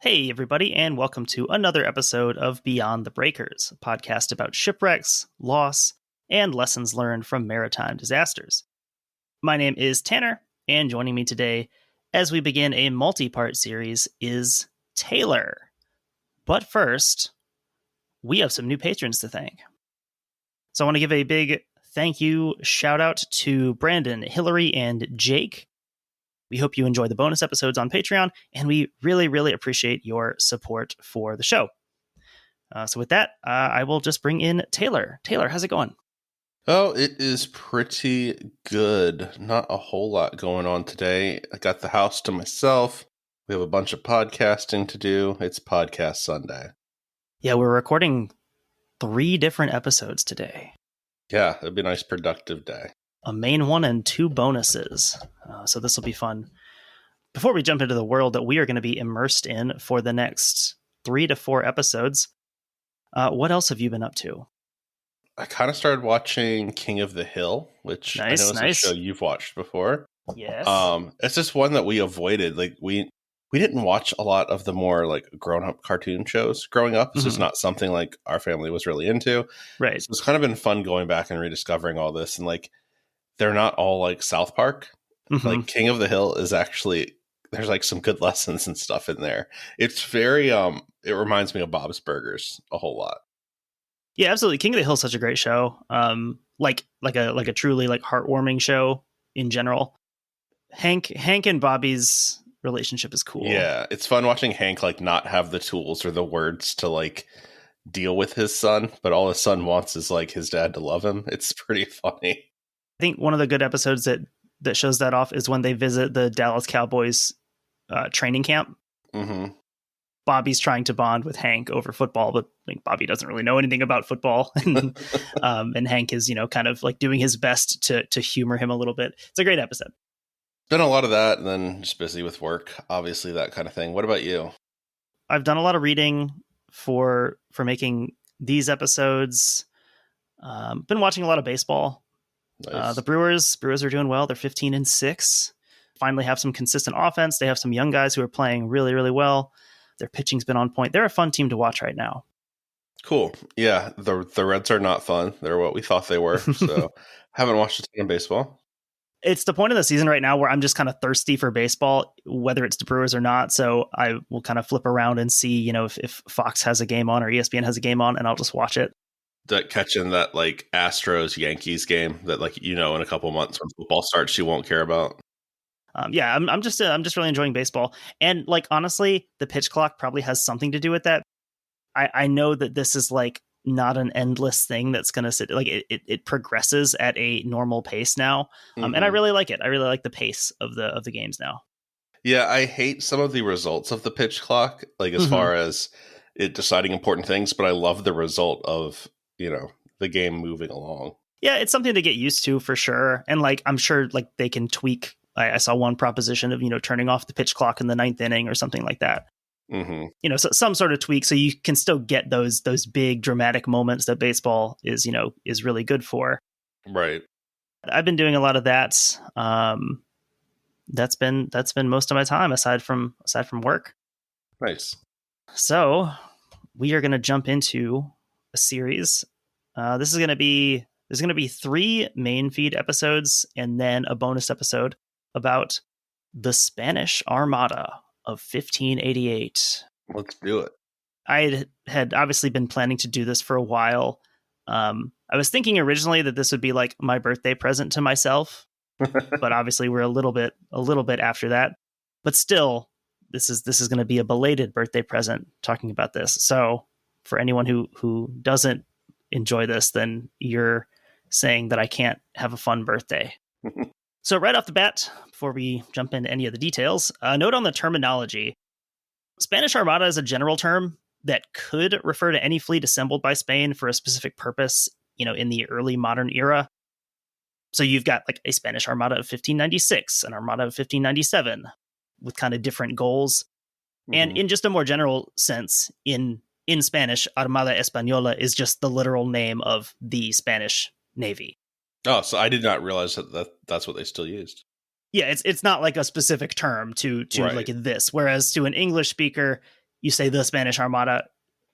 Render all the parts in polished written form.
Hey, everybody, and welcome to another episode of Beyond the Breakers, a podcast about shipwrecks, loss, and lessons learned from maritime disasters. My name is Tanner, and joining me today as we begin a multi-part series is Taylor. But first, we have some new patrons to thank. So I want to give a big thank you shout out to Brandon, Hillary, and Jake. We hope you enjoy the bonus episodes on Patreon, and we really, really appreciate your support for the show. So with that, I will just bring in Taylor. Taylor, how's it going? Oh, it is pretty good. Not a whole lot going on today. I got the house to myself. We have a bunch of podcasting to do. It's Podcast Sunday. Yeah, we're recording 3 different episodes today. Yeah, it'd be a nice productive day. A main one and 2 bonuses. So this will be fun. Before we jump into the world that we are going to be immersed in for the next 3 to 4 episodes, what else have you been up to? I kind of started watching King of the Hill, which I know is a show you've watched before. Yes. It's just one that we avoided. Like we didn't watch a lot of the more like grown-up cartoon shows growing up. It's just not something like our family was really into. Right. So it's kind of been fun going back and rediscovering all this, and like they're not all like South Park. Like King of the Hill is actually, there's like some good lessons and stuff in there. It's very it reminds me of Bob's Burgers a whole lot. Yeah, absolutely. King of the Hill is such a great show. Like a truly like heartwarming show in general. Hank and Bobby's relationship is cool. Yeah, it's fun watching Hank like not have the tools or the words to like deal with his son, but all his son wants is like his dad to love him. It's pretty funny. I think one of the good episodes that shows that off is when they visit the Dallas Cowboys training camp. Mm-hmm. Bobby's trying to bond with Hank over football, but like Bobby doesn't really know anything about football, and Hank is kind of like doing his best to humor him a little bit. It's a great episode. Done a lot of that, and then just busy with work, obviously that kind of thing. What about you? I've done a lot of reading for making these episodes. Been watching a lot of baseball. Nice. The Brewers are doing well. They're 15-6. Finally have some consistent offense. They have some young guys who are playing really, really well. Their pitching's been on point. They're a fun team to watch right now. Cool. Yeah, the Reds are not fun. They're what we thought they were. So haven't watched a ton of baseball. It's the point of the season right now where I'm just kind of thirsty for baseball, whether it's the Brewers or not. So I will kind of flip around and see, if Fox has a game on or ESPN has a game on, and I'll just watch it. That catching that like Astros Yankees game that like in a couple months when football starts you won't care about. Yeah, I'm just really enjoying baseball, and like honestly, the pitch clock probably has something to do with that. I know that this is like not an endless thing that's going to sit like it progresses at a normal pace now, and I really like it. I really like the pace of the games now. Yeah, I hate some of the results of the pitch clock, like as far as it deciding important things, but I love the result of the game moving along. Yeah, it's something to get used to for sure. And like, I'm sure like they can tweak. I saw one proposition of, turning off the pitch clock in the 9th inning or something like that. So some sort of tweak so you can still get those big dramatic moments that baseball is really good for. Right. I've been doing a lot of that. That's been most of my time aside from work. Nice. So we are going to jump into a series. This is going to be 3 main feed episodes and then a bonus episode about the Spanish Armada of 1588. Let's do it. I had obviously been planning to do this for a while. I was thinking originally that this would be like my birthday present to myself, but obviously we're a little bit after that. But still, this is going to be a belated birthday present talking about this. So for anyone who doesn't enjoy this, then you're saying that I can't have a fun birthday. So right off the bat, before we jump into any of the details, a note on the terminology. Spanish Armada is a general term that could refer to any fleet assembled by Spain for a specific purpose, in the early modern era. So you've got like a Spanish Armada of 1596, an Armada of 1597, with kind of different goals. And in just a more general sense, in Spanish, Armada Española is just the literal name of the Spanish Navy. Oh, so I did not realize that's what they still used. Yeah, it's not like a specific term to right. like this. Whereas to an English speaker, you say the Spanish Armada,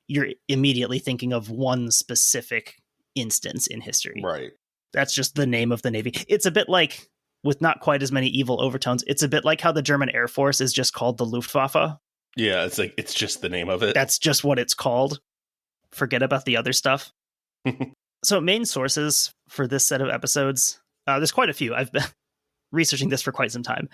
you're immediately thinking of one specific instance in history. Right. That's just the name of the Navy. It's a bit like, with not quite as many evil overtones, it's a bit like how the German Air Force is just called the Luftwaffe. Yeah, it's like, it's just the name of it. That's just what it's called. Forget about the other stuff. So main sources for this set of episodes, there's quite a few. I've been researching this for quite some time.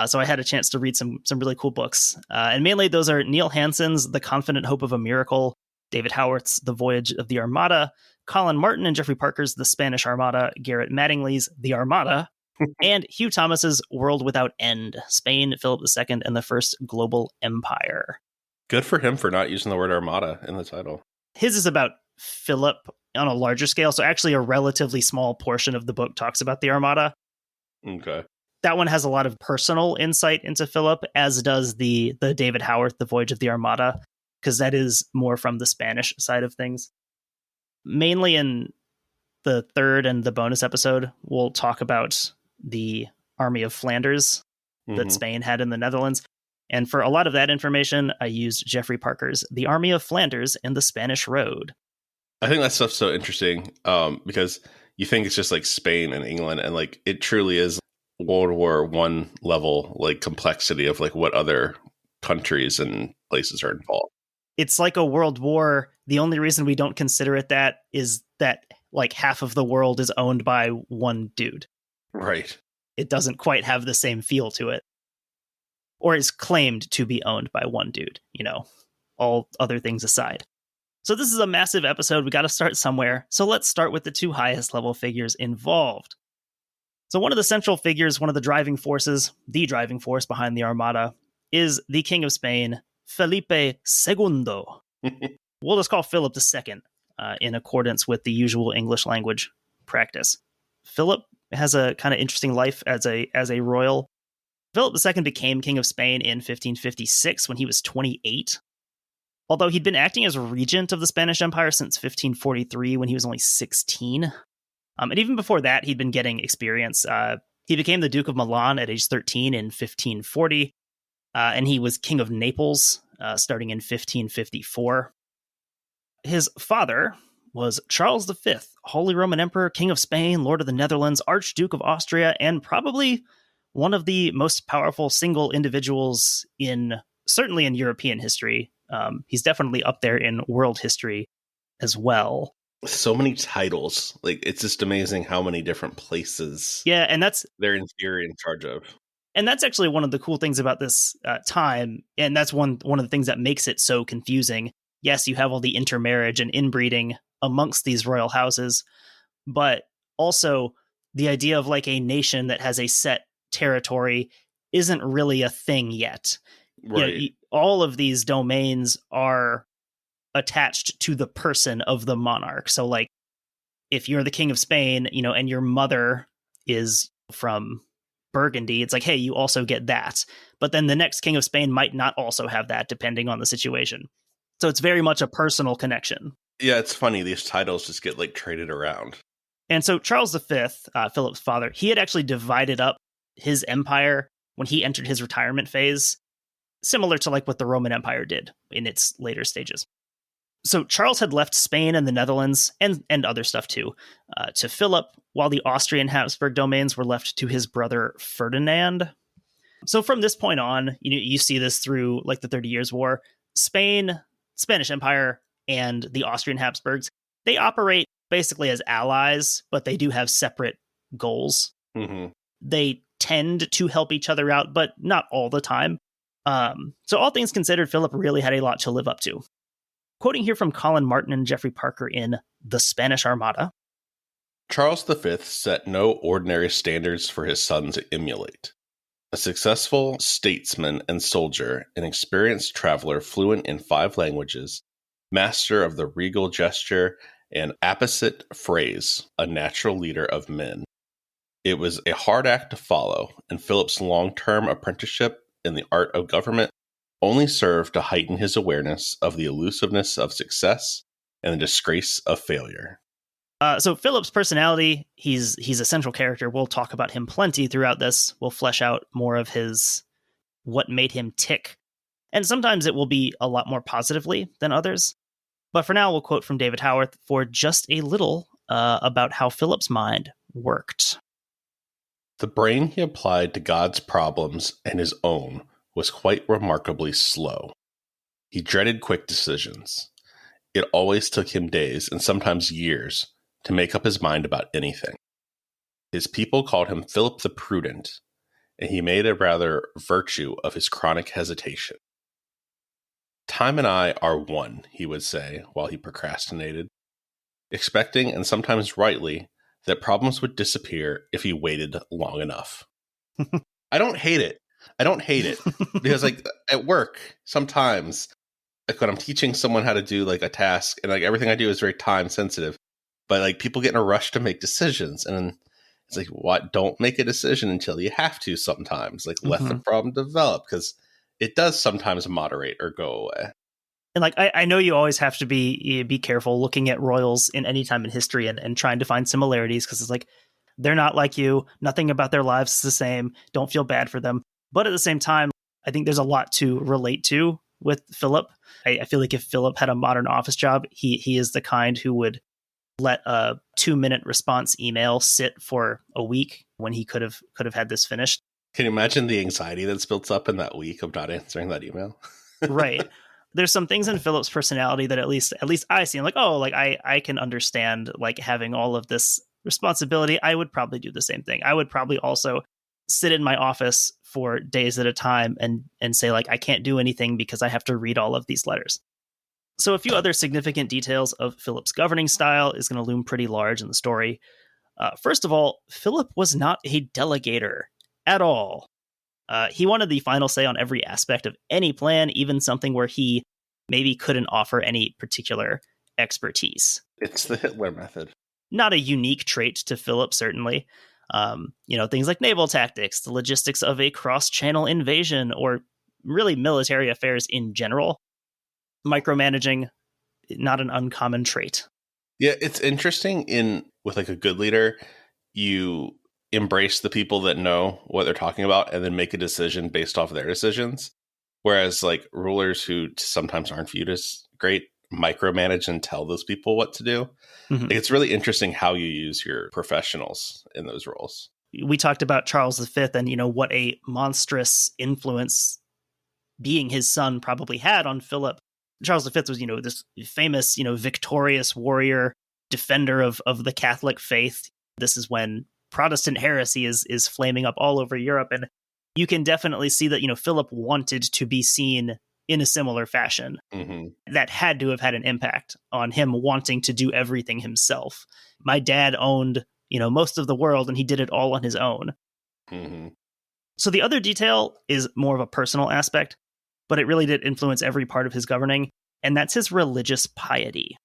So I had a chance to read some really cool books. And mainly those are Neil Hanson's The Confident Hope of a Miracle, David Howarth's The Voyage of the Armada, Colin Martin and Geoffrey Parker's The Spanish Armada, Garrett Mattingly's The Armada, and Hugh Thomas's World Without End, Spain, Philip II, and the First Global Empire. Good for him for not using the word Armada in the title. His is about Philip on a larger scale, so actually a relatively small portion of the book talks about the Armada. Okay. That one has a lot of personal insight into Philip, as does the David Howarth, The Voyage of the Armada, because that is more from the Spanish side of things. Mainly in the third and the bonus episode, we'll talk about the Army of Flanders that Spain had in the Netherlands. And for a lot of that information, I used Geoffrey Parker's The Army of Flanders and the Spanish Road. I think that stuff's so interesting because you think it's just like Spain and England, and like it truly is World War I level like complexity of like what other countries and places are involved. It's like a world war. The only reason we don't consider it that is that like half of the world is owned by one dude. Right. It doesn't quite have the same feel to it. Or is claimed to be owned by one dude, you know, all other things aside. So this is a massive episode. We got to start somewhere. So let's start with the two highest level figures involved. So one of the central figures, one of the driving forces, the driving force behind the Armada, is the King of Spain, Felipe II. We'll just call Philip II in accordance with the usual English language practice. Philip has a kind of interesting life as a royal. Philip II became King of Spain in 1556 when he was 28. Although he'd been acting as regent of the Spanish Empire since 1543 when he was only 16. And even before that, he'd been getting experience. He became the Duke of Milan at age 13 in 1540. And he was King of Naples starting in 1554. His father was Charles V, Holy Roman Emperor, King of Spain, Lord of the Netherlands, Archduke of Austria, and probably one of the most powerful single individuals certainly in European history. He's definitely up there in world history as well. So many titles. Like, it's just amazing how many different places and they're in theory in charge of. And that's actually one of the cool things about this time. And that's one of the things that makes it so confusing. Yes, you have all the intermarriage and inbreeding amongst these royal houses, but also the idea of like a nation that has a set territory isn't really a thing yet. Right. You know, all of these domains are attached to the person of the monarch. So like if you're the King of Spain, you know, and your mother is from Burgundy, it's like, hey, you also get that. But then the next King of Spain might not also have that depending on the situation. So it's very much a personal connection. Yeah, it's funny. These titles just get like traded around. And so Charles V, Philip's father, he had actually divided up his empire when he entered his retirement phase, similar to like what the Roman Empire did in its later stages. So Charles had left Spain and the Netherlands and other stuff too, to Philip, while the Austrian Habsburg domains were left to his brother Ferdinand. So from this point on, you see this through like the 30 Years' War. Spain, Spanish Empire, and the Austrian Habsburgs, they operate basically as allies, but they do have separate goals. Mm-hmm. They tend to help each other out, but not all the time. So all things considered, Philip really had a lot to live up to. Quoting here from Colin Martin and Geoffrey Parker in The Spanish Armada. Charles V set no ordinary standards for his sons to emulate. A successful statesman and soldier, an experienced traveler fluent in 5 languages, master of the regal gesture and apposite phrase, a natural leader of men. It was a hard act to follow, and Philip's long-term apprenticeship in the art of government only served to heighten his awareness of the elusiveness of success and the disgrace of failure. So Philip's personality, he's a central character. We'll talk about him plenty throughout this. We'll flesh out more of what made him tick. And sometimes it will be a lot more positively than others. But for now, we'll quote from David Howarth for just a little about how Philip's mind worked. The brain he applied to God's problems and his own was quite remarkably slow. He dreaded quick decisions. It always took him days and sometimes years to make up his mind about anything. His people called him Philip the Prudent, and he made a rather virtue of his chronic hesitation. Time and I are one, he would say while he procrastinated, expecting, and sometimes rightly, that problems would disappear if he waited long enough. I don't hate it. Because at work, sometimes, like when I'm teaching someone how to do a task, and everything I do is very time sensitive, but people get in a rush to make decisions, and it's what? Don't make a decision until you have to sometimes. Let the problem develop, because it does sometimes moderate or go away. And I know you always have to be careful looking at royals in any time in history and trying to find similarities, because it's they're not like you. Nothing about their lives is the same. Don't feel bad for them. But at the same time, I think there's a lot to relate to with Philip. I feel like if Philip had a modern office job, he is the kind who would let a 2-minute response email sit for a week when he could have had this finished. Can you imagine the anxiety that's built up in that week of not answering that email? Right. There's some things in Philip's personality that at least I see. I'm I can understand having all of this responsibility. I would probably do the same thing. I would probably also sit in my office for days at a time and say I can't do anything because I have to read all of these letters. So a few other significant details of Philip's governing style is going to loom pretty large in the story. First of all, Philip was not a delegator at all. He wanted the final say on every aspect of any plan, even something where he maybe couldn't offer any particular expertise. It's the Hitler method. Not a unique trait to Philip, certainly. Things like naval tactics, the logistics of a cross-channel invasion, or really military affairs in general. Micromanaging, not an uncommon trait. Yeah, it's interesting with a good leader, you embrace the people that know what they're talking about and then make a decision based off of their decisions. Whereas rulers who sometimes aren't viewed as great micromanage and tell those people what to do. Mm-hmm. It's really interesting how you use your professionals in those roles. We talked about Charles V and, what a monstrous influence being his son probably had on Philip. Charles V was, this famous, victorious warrior, defender of the Catholic faith. This is when Protestant heresy is flaming up all over Europe. And you can definitely see that, Philip wanted to be seen in a similar fashion. Mm-hmm. That had to have had an impact on him wanting to do everything himself. My dad owned, most of the world, and he did it all on his own. Mm-hmm. So the other detail is more of a personal aspect, but it really did influence every part of his governing, and that's his religious piety.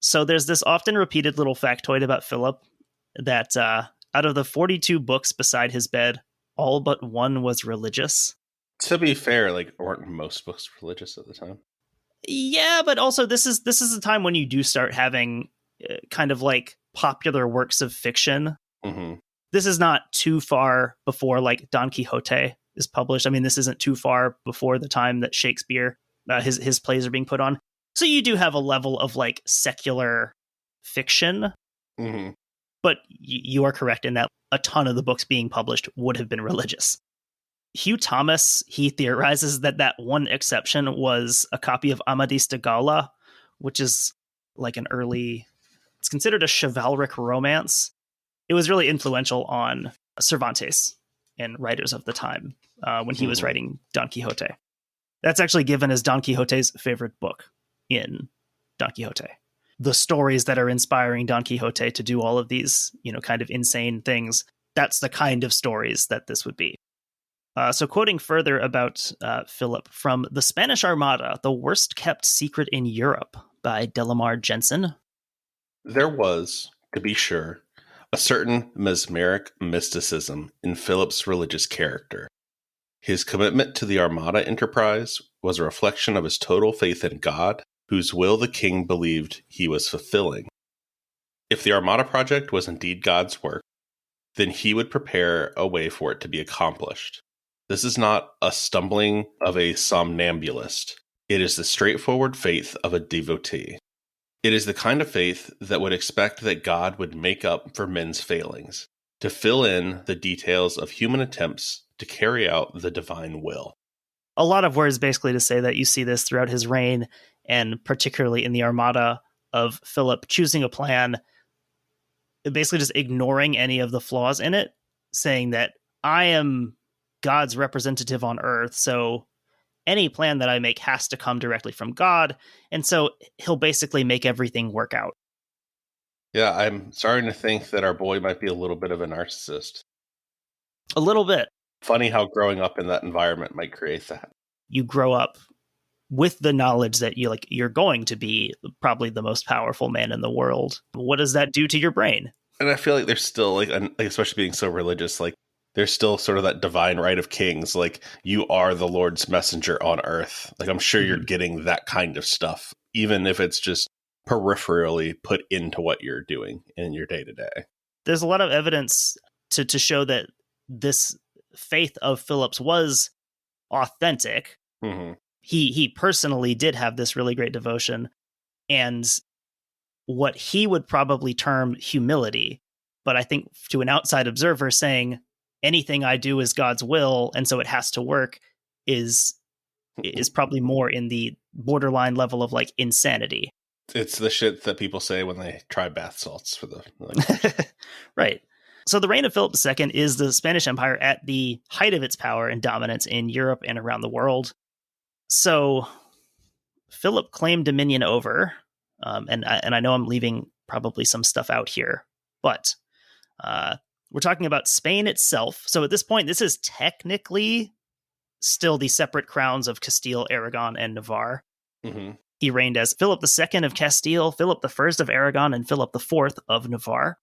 So there's this often repeated little factoid about Philip that out of the 42 books beside his bed, all but one was religious. To be fair, weren't most books religious at the time? Yeah, but also this is a time when you do start having kind of popular works of fiction. Mm-hmm. This is not too far before Don Quixote is published. I mean, this isn't too far before the time that Shakespeare, his plays are being put on. So you do have a level of secular fiction. Mm-hmm. But you are correct in that a ton of the books being published would have been religious. Hugh Thomas, he theorizes that one exception was a copy of Amadis de Gaula, which is it's considered a chivalric romance. It was really influential on Cervantes and writers of the time when he was writing Don Quixote. That's actually given as Don Quixote's favorite book in Don Quixote. The stories that are inspiring Don Quixote to do all of these, kind of insane things, that's the kind of stories that this would be. So quoting further about Philip from The Spanish Armada, the worst kept secret in Europe by Lamar Jensen. There was, to be sure, a certain mesmeric mysticism in Philip's religious character. His commitment to the Armada enterprise was a reflection of his total faith in God, whose will the king believed he was fulfilling. If the Armada project was indeed God's work, then he would prepare a way for it to be accomplished. This is not a stumbling of a somnambulist. It is the straightforward faith of a devotee. It is the kind of faith that would expect that God would make up for men's failings, to fill in the details of human attempts to carry out the divine will. A lot of words basically to say that you see this throughout his reign, and particularly in the Armada, of Philip choosing a plan, basically just ignoring any of the flaws in it, saying that I am God's representative on earth, so any plan that I make has to come directly from God, and so he'll basically make everything work out. Yeah, I'm starting to think that our boy might be a little bit of a narcissist. A little bit. Funny how growing up in that environment might create that. You grow up with the knowledge that you're going to be probably the most powerful man in the world. What does that do to your brain? And I feel like there's still, like especially being so religious, like there's still sort of that divine right of kings. Like, you are the Lord's messenger on earth. Like, I'm sure you're getting that kind of stuff, even if it's just peripherally put into what you're doing in your day to day. There's a lot of evidence to show that this faith of Philip's was authentic. Mm-hmm. He personally did have this really great devotion and what he would probably term humility. But I think to an outside observer, saying anything I do is God's will, and so it has to work, is probably more in the borderline level of like insanity. It's the shit that people say when they try bath salts for the right. So the reign of Philip II is the Spanish Empire at the height of its power and dominance in Europe and around the world. So Philip claimed dominion over, and I know I'm leaving probably some stuff out here, but we're talking about Spain itself. So at this point, this is technically still the separate crowns of Castile, Aragon, and Navarre. Mm-hmm. He reigned as Philip II of Castile, Philip I of Aragon, and Philip IV of Navarre.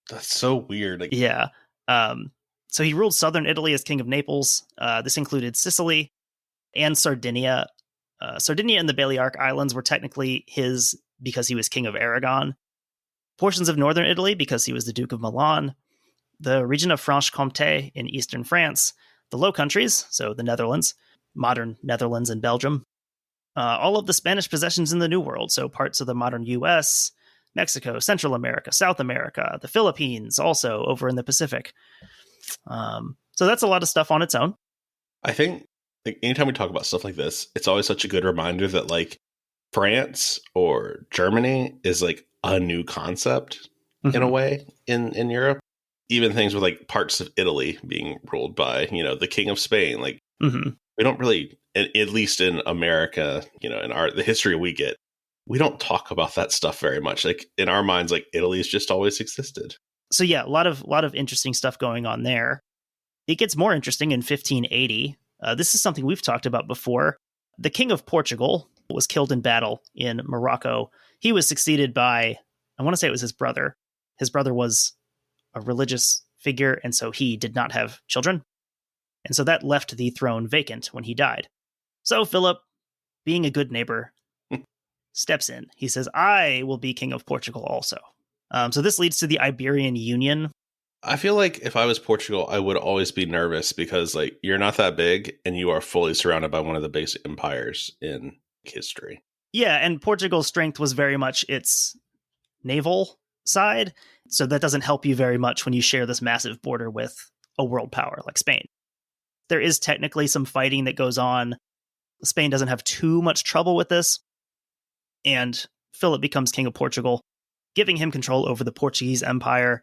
That's so weird. Yeah. So he ruled southern Italy as King of Naples. This included Sicily and Sardinia. Sardinia and the Balearic Islands were technically his because he was King of Aragon. Portions of northern Italy because he was the Duke of Milan. The region of Franche-Comté in eastern France. The Low Countries, so the Netherlands, modern Netherlands and Belgium. All of the Spanish possessions in the New World, so parts of the modern U.S., Mexico, Central America, South America, the Philippines, also over in the Pacific. So that's a lot of stuff on its own. I think anytime we talk about stuff like this, it's always such a good reminder that like France or Germany is like a new concept in a way in Europe. Even things with like parts of Italy being ruled by, the King of Spain. Like we don't really, at least in America, in the history we get, we don't talk about that stuff very much. Like in our minds, like Italy's just always existed. So yeah, a lot of interesting stuff going on there. It gets more interesting in 1580. This is something we've talked about before. The King of Portugal was killed in battle in Morocco. He was succeeded by, I want to say it was his brother. His brother was a religious figure, and so he did not have children. And so that left the throne vacant when he died. So Philip, being a good neighbor, steps in. He says, I will be King of Portugal also. So this leads to the Iberian Union. I feel like if I was Portugal, I would always be nervous because like you're not that big and you are fully surrounded by one of the biggest empires in history. Yeah, and Portugal's strength was very much its naval side. So that doesn't help you very much when you share this massive border with a world power like Spain. There is technically some fighting that goes on. Spain doesn't have too much trouble with this. And Philip becomes King of Portugal, giving him control over the Portuguese Empire.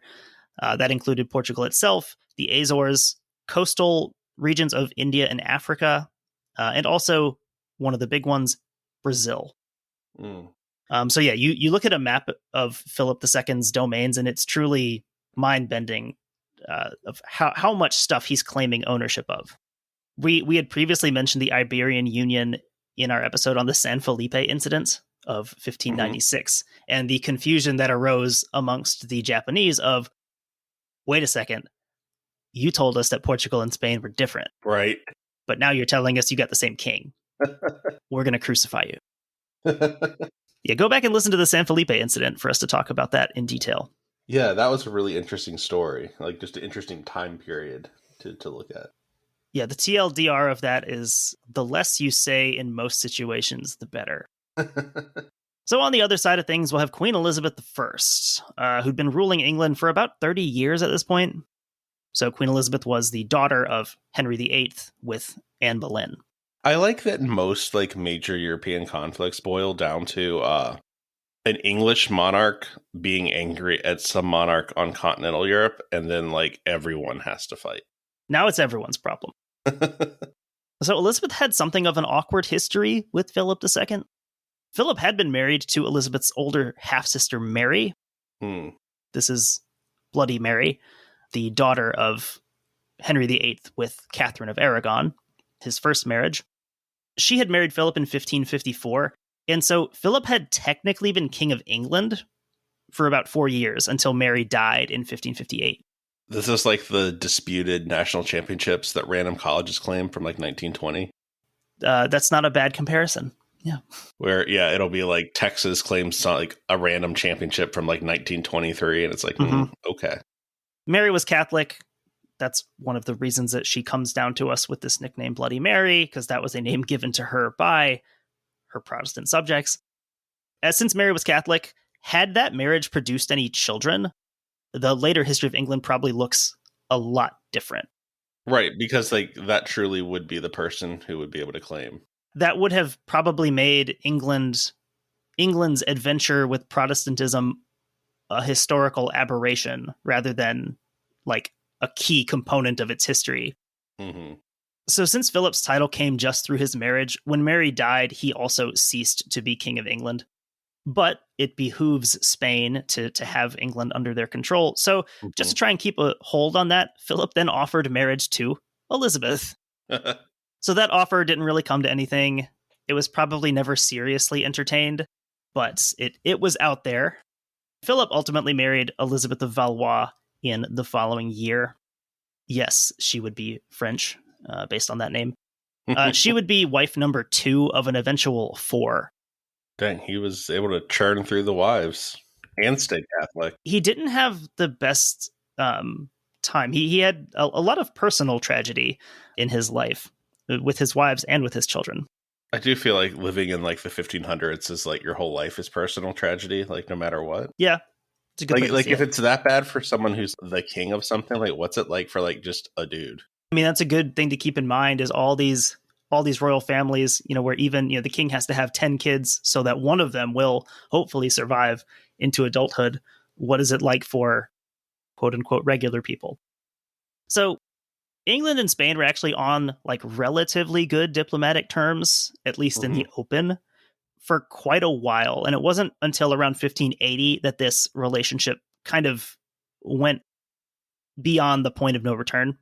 That included Portugal itself, the Azores, coastal regions of India and Africa, and also one of the big ones, Brazil. So yeah, you look at a map of Philip II's domains, and it's truly mind-bending of how much stuff he's claiming ownership of. We had previously mentioned the Iberian Union in our episode on the San Felipe incident of 1596, and the confusion that arose amongst the Japanese of, wait a second, you told us that Portugal and Spain were different. Right. But now you're telling us you got the same king. We're going to crucify you. Yeah, go back and listen to the San Felipe incident for us to talk about that in detail. Yeah, that was a really interesting story. Like just an interesting time period to look at. Yeah, the TLDR of that is the less you say in most situations, the better. So on the other side of things, we'll have Queen Elizabeth I, who'd been ruling England for about 30 years at this point. So Queen Elizabeth was the daughter of Henry VIII with Anne Boleyn. I like that most like major European conflicts boil down to an English monarch being angry at some monarch on continental Europe, and then like everyone has to fight. Now it's everyone's problem. So Elizabeth had something of an awkward history with Philip II. Philip had been married to Elizabeth's older half-sister Mary. This is Bloody Mary, the daughter of Henry VIII with Catherine of Aragon, his first marriage. She had married Philip in 1554, and so Philip had technically been King of England for about 4 years until Mary died in 1558. This is like the disputed national championships that random colleges claim from like 1920. That's not a bad comparison. Yeah. Where, yeah, it'll be like Texas claims like a random championship from like 1923, and it's like, okay. Mary was Catholic. That's one of the reasons that she comes down to us with this nickname Bloody Mary, because that was a name given to her by her Protestant subjects. Since Mary was Catholic, had that marriage produced any children, the later history of England probably looks a lot different. Right, because like that truly would be the person who would be able to claim. That would have probably made England's adventure with Protestantism a historical aberration rather than like a key component of its history. So since Philip's title came just through his marriage, when Mary died, he also ceased to be King of England. But it behooves Spain to have England under their control. So just to try and keep a hold on that, Philip then offered marriage to Elizabeth. So that offer didn't really come to anything. It was probably never seriously entertained, but it was out there. Philip ultimately married Elizabeth of Valois in the following year. Yes, she would be French, based on that name. She would be wife number 2 of an eventual 4. Dang, he was able to churn through the wives and stay Catholic. He didn't have the best time. He had a lot of personal tragedy in his life with his wives and with his children. I do feel like living in like the 1500s is like your whole life is personal tragedy, like no matter what. Yeah. It's a good like if it's that bad for someone who's the king of something, like what's it like for like just a dude? I mean, that's a good thing to keep in mind is all these royal families, where even, the king has to have 10 kids so that one of them will hopefully survive into adulthood. What is it like for quote unquote regular people? So England and Spain were actually on like relatively good diplomatic terms, at least in the open, for quite a while. And it wasn't until around 1580 that this relationship kind of went beyond the point of no return.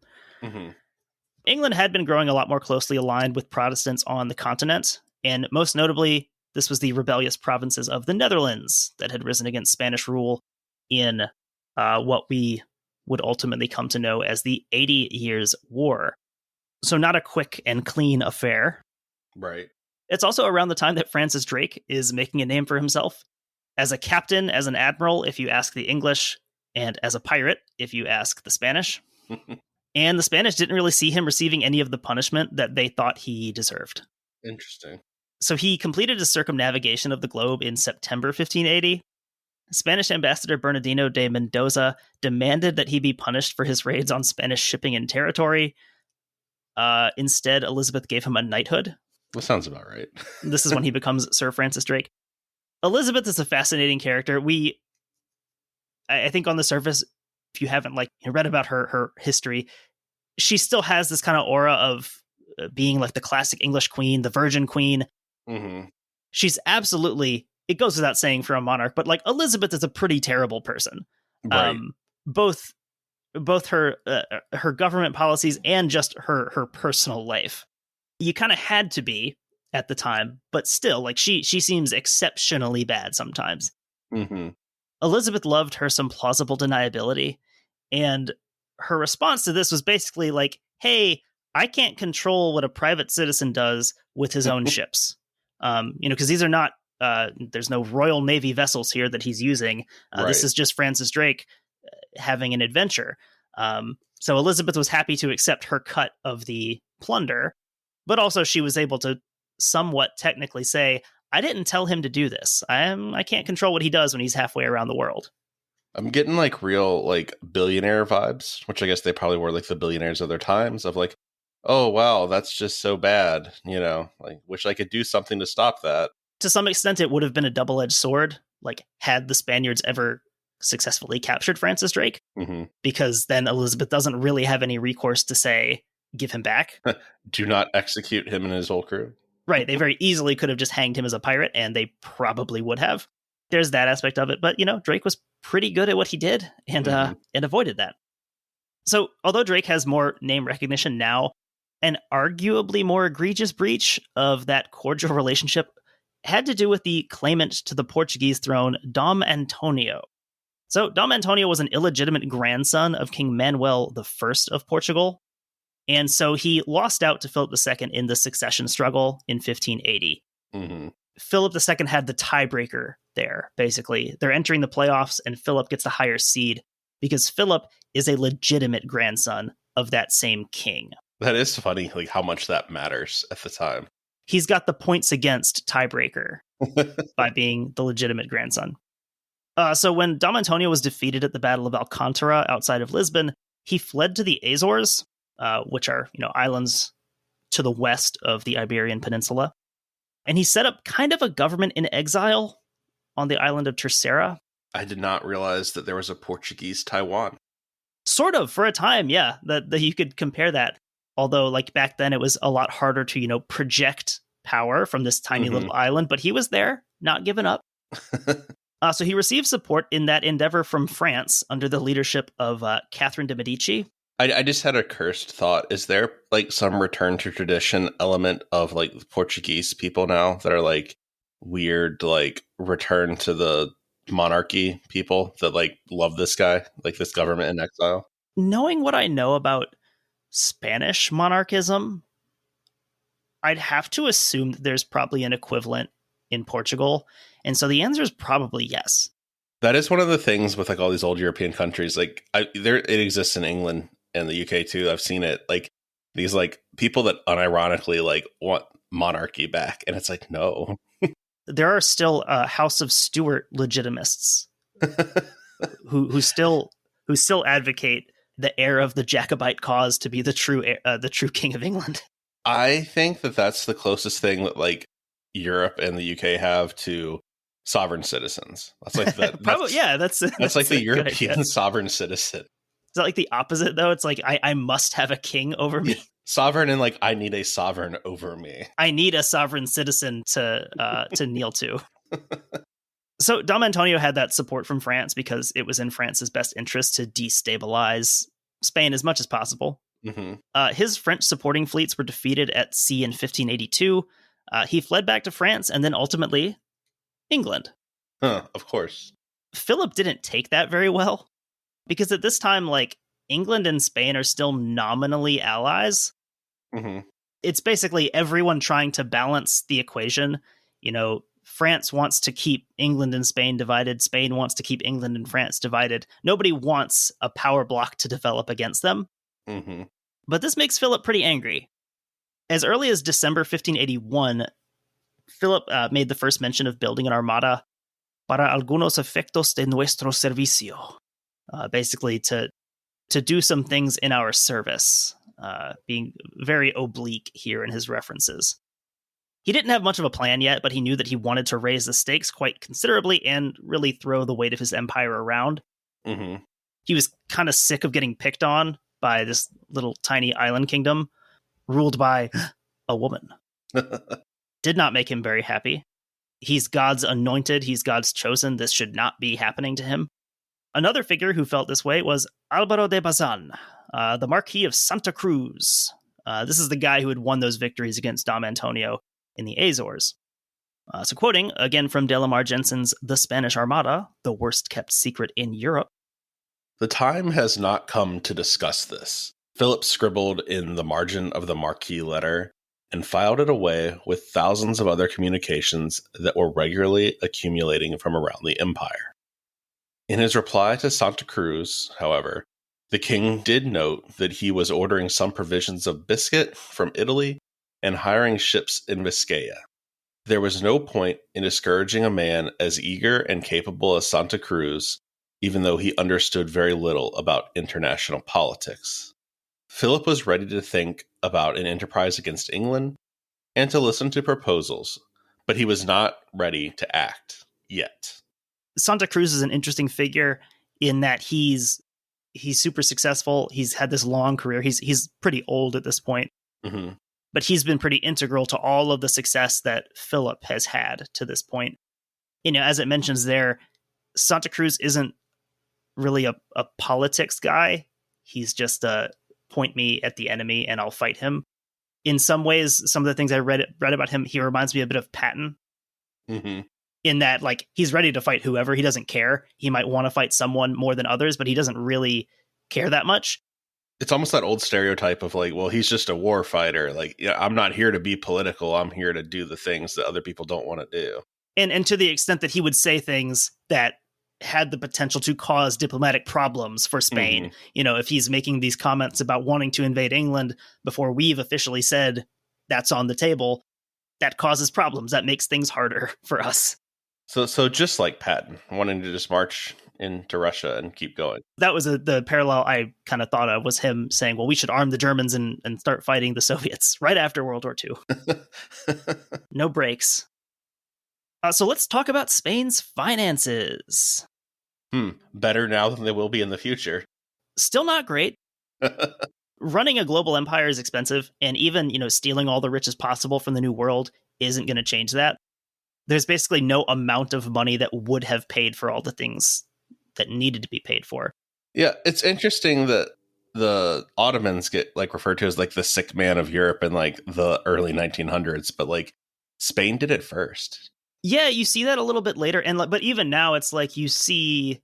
England had been growing a lot more closely aligned with Protestants on the continent, and most notably, this was the rebellious provinces of the Netherlands that had risen against Spanish rule in what we would ultimately come to know as the 80 Years' War. So not a quick and clean affair. Right. It's also around the time that Francis Drake is making a name for himself. As a captain, as an admiral, if you ask the English, and as a pirate, if you ask the Spanish. And the Spanish didn't really see him receiving any of the punishment that they thought he deserved. Interesting. So he completed his circumnavigation of the globe in September 1580. Spanish ambassador Bernardino de Mendoza demanded that he be punished for his raids on Spanish shipping and territory. Instead, Elizabeth gave him a knighthood. That sounds about right. This is when he becomes Sir Francis Drake. Elizabeth is a fascinating character. I think on the surface, if you haven't read about her history, she still has this kind of aura of being like the classic English queen, the virgin queen. She's absolutely, it goes without saying for a monarch, but like Elizabeth is a pretty terrible person. Right. Both her government policies and just her personal life. You kind of had to be at the time, but still, like she seems exceptionally bad sometimes. Elizabeth loved her some plausible deniability, and her response to this was basically like, hey, I can't control what a private citizen does with his own ships. Because these are not, there's no Royal Navy vessels here that he's using. This is just Francis Drake having an adventure. So Elizabeth was happy to accept her cut of the plunder, but also she was able to somewhat technically say, I didn't tell him to do this. I can't control what he does when he's halfway around the world. I'm getting like real like billionaire vibes, which I guess they probably were like the billionaires of their times of like, oh, wow, that's just so bad. You know, like wish I could do something to stop that. To some extent, it would have been a double-edged sword, like had the Spaniards ever successfully captured Francis Drake, because then Elizabeth doesn't really have any recourse to say, give him back. Do not execute him and his whole crew. Right. They very easily could have just hanged him as a pirate, and they probably would have. There's that aspect of it. But, you know, Drake was pretty good at what he did and avoided that. So although Drake has more name recognition now, an arguably more egregious breach of that cordial relationship had to do with the claimant to the Portuguese throne, Dom Antonio. So Dom Antonio was an illegitimate grandson of King Manuel I of Portugal. And so he lost out to Philip II in the succession struggle in 1580. Philip II had the tiebreaker there, basically. They're entering the playoffs, and Philip gets the higher seed because Philip is a legitimate grandson of that same king. That is funny, like how much that matters at the time. He's got the points against tiebreaker by being the legitimate grandson. So when Dom Antonio was defeated at the Battle of Alcantara outside of Lisbon, he fled to the Azores, which are, you know, islands to the west of the Iberian Peninsula. And he set up kind of a government in exile on the island of Terceira. I did not realize that there was a Portuguese Taiwan. Sort of, for a time, yeah, that you could compare that. Although, like, back then it was a lot harder to, you know, project power from this tiny little island. But he was there, not giving up. So he received support in that endeavor from France under the leadership of Catherine de' Medici. I just had a cursed thought. Is there like some return to tradition element of like Portuguese people now that are like weird, like return to the monarchy people that like love this guy, like this government in exile? Knowing what I know about Spanish monarchism, I'd have to assume that there's probably an equivalent in Portugal. And so the answer is probably yes. That is one of the things with like all these old European countries. Like it exists in England and the UK too. I've seen it. Like these like people that unironically like want monarchy back, and it's like no. There are still House of Stuart legitimists who still advocate the heir of the Jacobite cause to be the true king of England. I think that that's the closest thing that like Europe and the UK have to sovereign citizens. That's like that. That's like the European sovereign citizen. Is that like the opposite though? It's like I must have a king over me. Sovereign and like I need a sovereign over me. I need a sovereign citizen to kneel to. So Dom Antonio had that support from France because it was in France's best interest to destabilize Spain as much as possible. His French supporting fleets were defeated at sea in 1582. He fled back to France and then ultimately England. Of course. Philip didn't take that very well because at this time, like, England and Spain are still nominally allies. It's basically everyone trying to balance the equation. You know, France wants to keep England and Spain divided. Spain wants to keep England and France divided. Nobody wants a power block to develop against them. But this makes Philip pretty angry. As early as December 1581, Philip made the first mention of building an armada para algunos efectos de nuestro servicio. Basically to do some things in our service, being very oblique here in his references. He didn't have much of a plan yet, but he knew that he wanted to raise the stakes quite considerably and really throw the weight of his empire around. He was kind of sick of getting picked on by this little tiny island kingdom ruled by a woman. Did not make him very happy. He's God's anointed. He's God's chosen. This should not be happening to him. Another figure who felt this way was Álvaro de Bazan, the Marquis of Santa Cruz. This is the guy who had won those victories against Dom Antonio in the Azores. So quoting again from Lamar Jensen's The Spanish Armada, the worst kept secret in Europe. The time has not come to discuss this. Philip scribbled in the margin of the Marquis letter and filed it away with thousands of other communications that were regularly accumulating from around the empire. In his reply to Santa Cruz, however, The king did note that he was ordering some provisions of biscuit from Italy and hiring ships in Biscaya. There was no point in discouraging a man as eager and capable as Santa Cruz, even though he understood very little about international politics. Philip was ready to think about an enterprise against England and to listen to proposals, but he was not ready to act yet. Santa Cruz is an interesting figure in that he's super successful. He's had this long career. He's pretty old at this point. Mm-hmm. But he's been pretty integral to all of the success that Philip has had to this point. You know, as it mentions there, Santa Cruz isn't really a politics guy. He's just a point me at the enemy and I'll fight him. In some ways, some of the things I read about him, he reminds me a bit of Patton. Mm-hmm. In that, like, he's ready to fight whoever. He doesn't care. He might want to fight someone more than others, but he doesn't really care that much. It's almost that old stereotype of like, well, he's just a war fighter. Like, yeah, I'm not here to be political. I'm here to do the things that other people don't want to do. And to the extent that he would say things that had the potential to cause diplomatic problems for Spain. Mm-hmm. You know, if he's making these comments about wanting to invade England before we've officially said that's on the table, that causes problems. That makes things harder for us. So just like Patton, wanting to just march into Russia and keep going. That was the parallel I kind of thought of, was him saying, well, we should arm the Germans and start fighting the Soviets right after World War II. No breaks. So let's talk about Spain's finances. Better now than they will be in the future. Still not great. Running a global empire is expensive, and even, you know, stealing all the riches possible from the New World isn't going to change that. There's basically no amount of money that would have paid for all the things that needed to be paid for. Yeah, it's interesting that the Ottomans get like referred to as like the sick man of Europe in like the early 1900s, but like Spain did it first. Yeah, you see that a little bit later, and but even now, it's like you see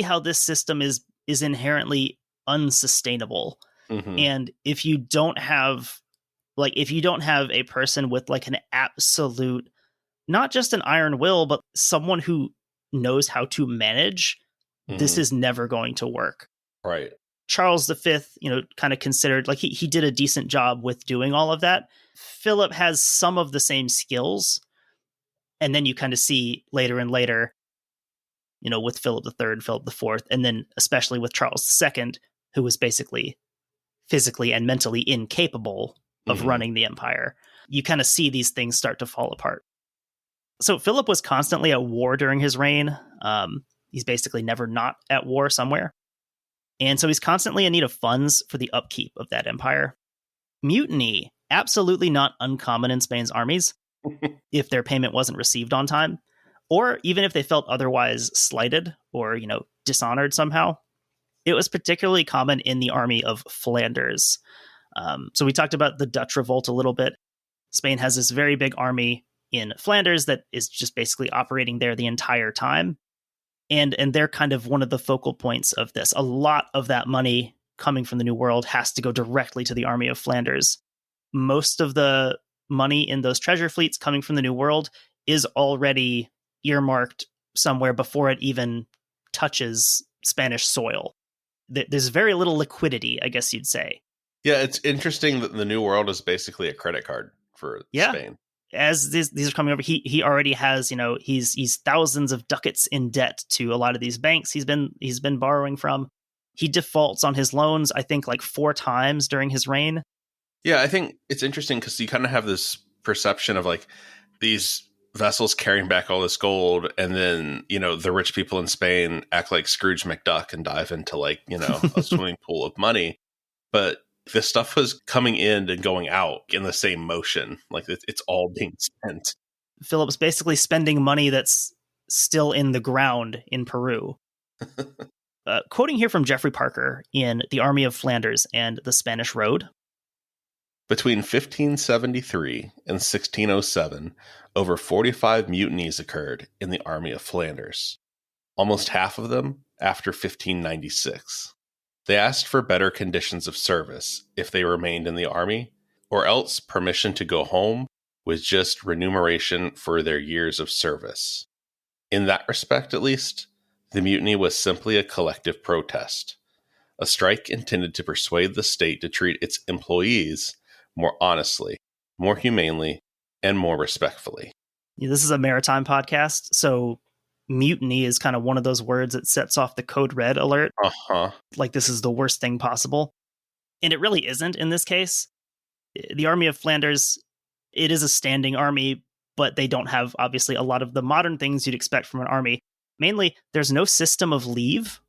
how this system is inherently unsustainable. Mm-hmm. And if you don't have a person with like an absolute, not just an iron will, but someone who knows how to manage, this is never going to work. Right. Charles V, you know, kind of considered like he did a decent job with doing all of that. Philip has some of the same skills. And then you kind of see later and later, you know, with Philip III, Philip IV, and then especially with Charles II, who was basically physically and mentally incapable of running the empire. You kind of see these things start to fall apart. So Philip was constantly at war during his reign. He's basically never not at war somewhere. And so he's constantly in need of funds for the upkeep of that empire. Mutiny, absolutely not uncommon in Spain's armies. If their payment wasn't received on time, or even if they felt otherwise slighted or, you know, dishonored somehow. It was particularly common in the army of Flanders. So we talked about the Dutch revolt a little bit. Spain has this very big army in Flanders that is just basically operating there the entire time. And they're kind of one of the focal points of this. A lot of that money coming from the New World has to go directly to the army of Flanders. Most of the money in those treasure fleets coming from the New World is already earmarked somewhere before it even touches Spanish soil. There's very little liquidity, I guess you'd say. Yeah, it's interesting that the New World is basically a credit card for Spain. As these are coming over, he already has, you know, he's thousands of ducats in debt to a lot of these banks he's been borrowing from. He defaults on his loans, I think, like 4 times during his reign. Yeah, I think it's interesting because you kind of have this perception of like these vessels carrying back all this gold, and then, you know, the rich people in Spain act like Scrooge McDuck and dive into like, you know, a swimming pool of money. But this stuff was coming in and going out in the same motion. Like it's all being spent. Philip's basically spending money that's still in the ground in Peru. Quoting here from Geoffrey Parker in The Army of Flanders and the Spanish Road. Between 1573 and 1607, over 45 mutinies occurred in the Army of Flanders, almost half of them after 1596. They asked for better conditions of service if they remained in the army, or else permission to go home with just remuneration for their years of service. In that respect, at least, the mutiny was simply a collective protest. a strike intended to persuade the state to treat its employees more honestly, more humanely, and more respectfully. Yeah, this is a maritime podcast, so mutiny is kind of one of those words that sets off the code red alert. Like this is the worst thing possible. And it really isn't in this case. The Army of Flanders, it is a standing army, but they don't have, obviously, a lot of the modern things you'd expect from an army. Mainly, there's no system of leave.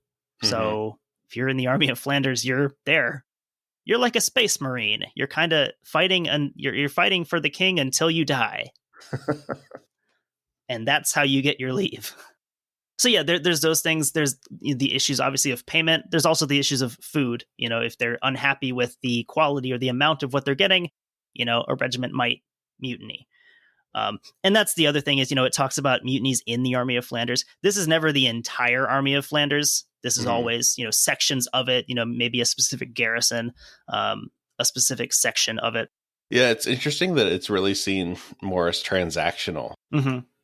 So if you're in the Army of Flanders, you're there. You're like a space marine. You're kind of fighting, and you're fighting for the king until you die. And that's how you get your leave. So yeah, there's those things. There's the issues, obviously, of payment. There's also the issues of food. If they're unhappy with the quality or the amount of what they're getting, a regiment might mutiny. And that's the other thing is, it talks about mutinies in the Army of Flanders. This is never the entire Army of Flanders. This is always, sections of it, maybe a specific garrison, a specific section of it. Yeah, it's interesting that it's really seen more as transactional.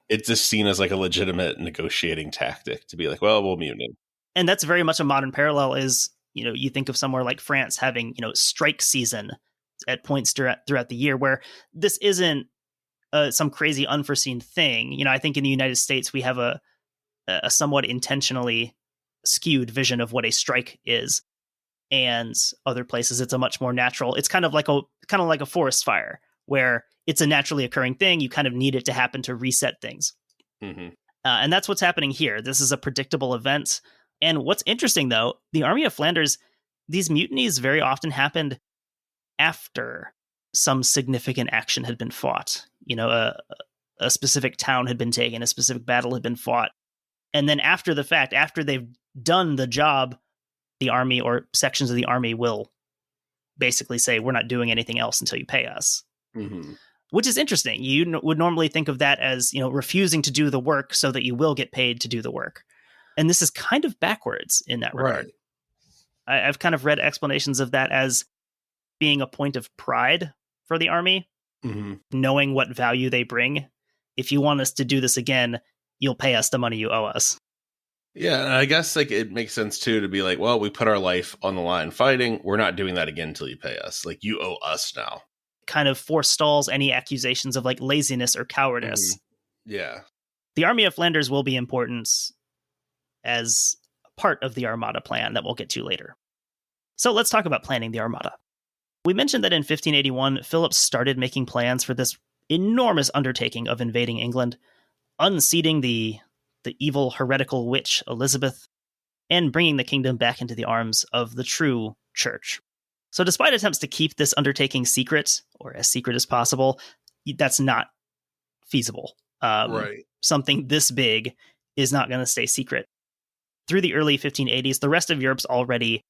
It's just seen as like a legitimate negotiating tactic to be like, well, we'll mutiny. And that's very much a modern parallel is, you think of somewhere like France having, strike season at points throughout the year where this isn't some crazy unforeseen thing. I think in the United States, we have a somewhat intentionally skewed vision of what a strike is. And other places, it's a much more natural. It's kind of like a forest fire where it's a naturally occurring thing. You kind of need it to happen to reset things. And that's what's happening here. This is a predictable event. And what's interesting, though, the Army of Flanders, these mutinies very often happened after some significant action had been fought. A specific town had been taken, a specific battle had been fought. And then after the fact, after they've done the job, the army or sections of the army will basically say, we're not doing anything else until you pay us. Which is interesting. You would normally think of that as, refusing to do the work so that you will get paid to do the work. And this is kind of backwards in that regard. I've kind of read explanations of that as being a point of pride for the army, knowing what value they bring. If you want us to do this again, you'll pay us the money you owe us. Yeah, and I guess like it makes sense too to be like, well, we put our life on the line fighting. We're not doing that again until you pay us. Like you owe us now. Kind of forestalls any accusations of like laziness or cowardice. Yeah. The Army of Flanders will be important as part of the Armada plan that we'll get to later. So let's talk about planning the Armada. We mentioned that in 1581, Philip started making plans for this enormous undertaking of invading England, unseating the evil heretical witch Elizabeth, and bringing the kingdom back into the arms of the true church. So despite attempts to keep this undertaking secret, or as secret as possible, that's not feasible. Something this big is not going to stay secret. Through the early 1580s, the rest of Europe's already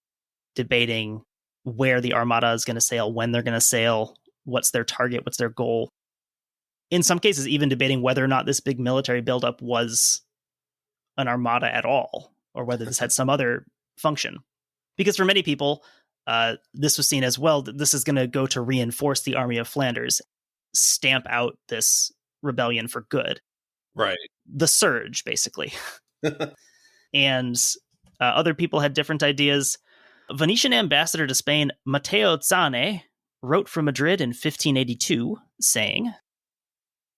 debating where the Armada is going to sail, when they're going to sail, what's their target, what's their goal. In some cases, even debating whether or not this big military buildup was an armada at all, or whether this had some other function. Because for many people, this was seen as, well, this is going to go to reinforce the Army of Flanders, stamp out this rebellion for good. Right. The surge, basically. And other people had different ideas. Venetian ambassador to Spain, Matteo Zane, wrote from Madrid in 1582, saying,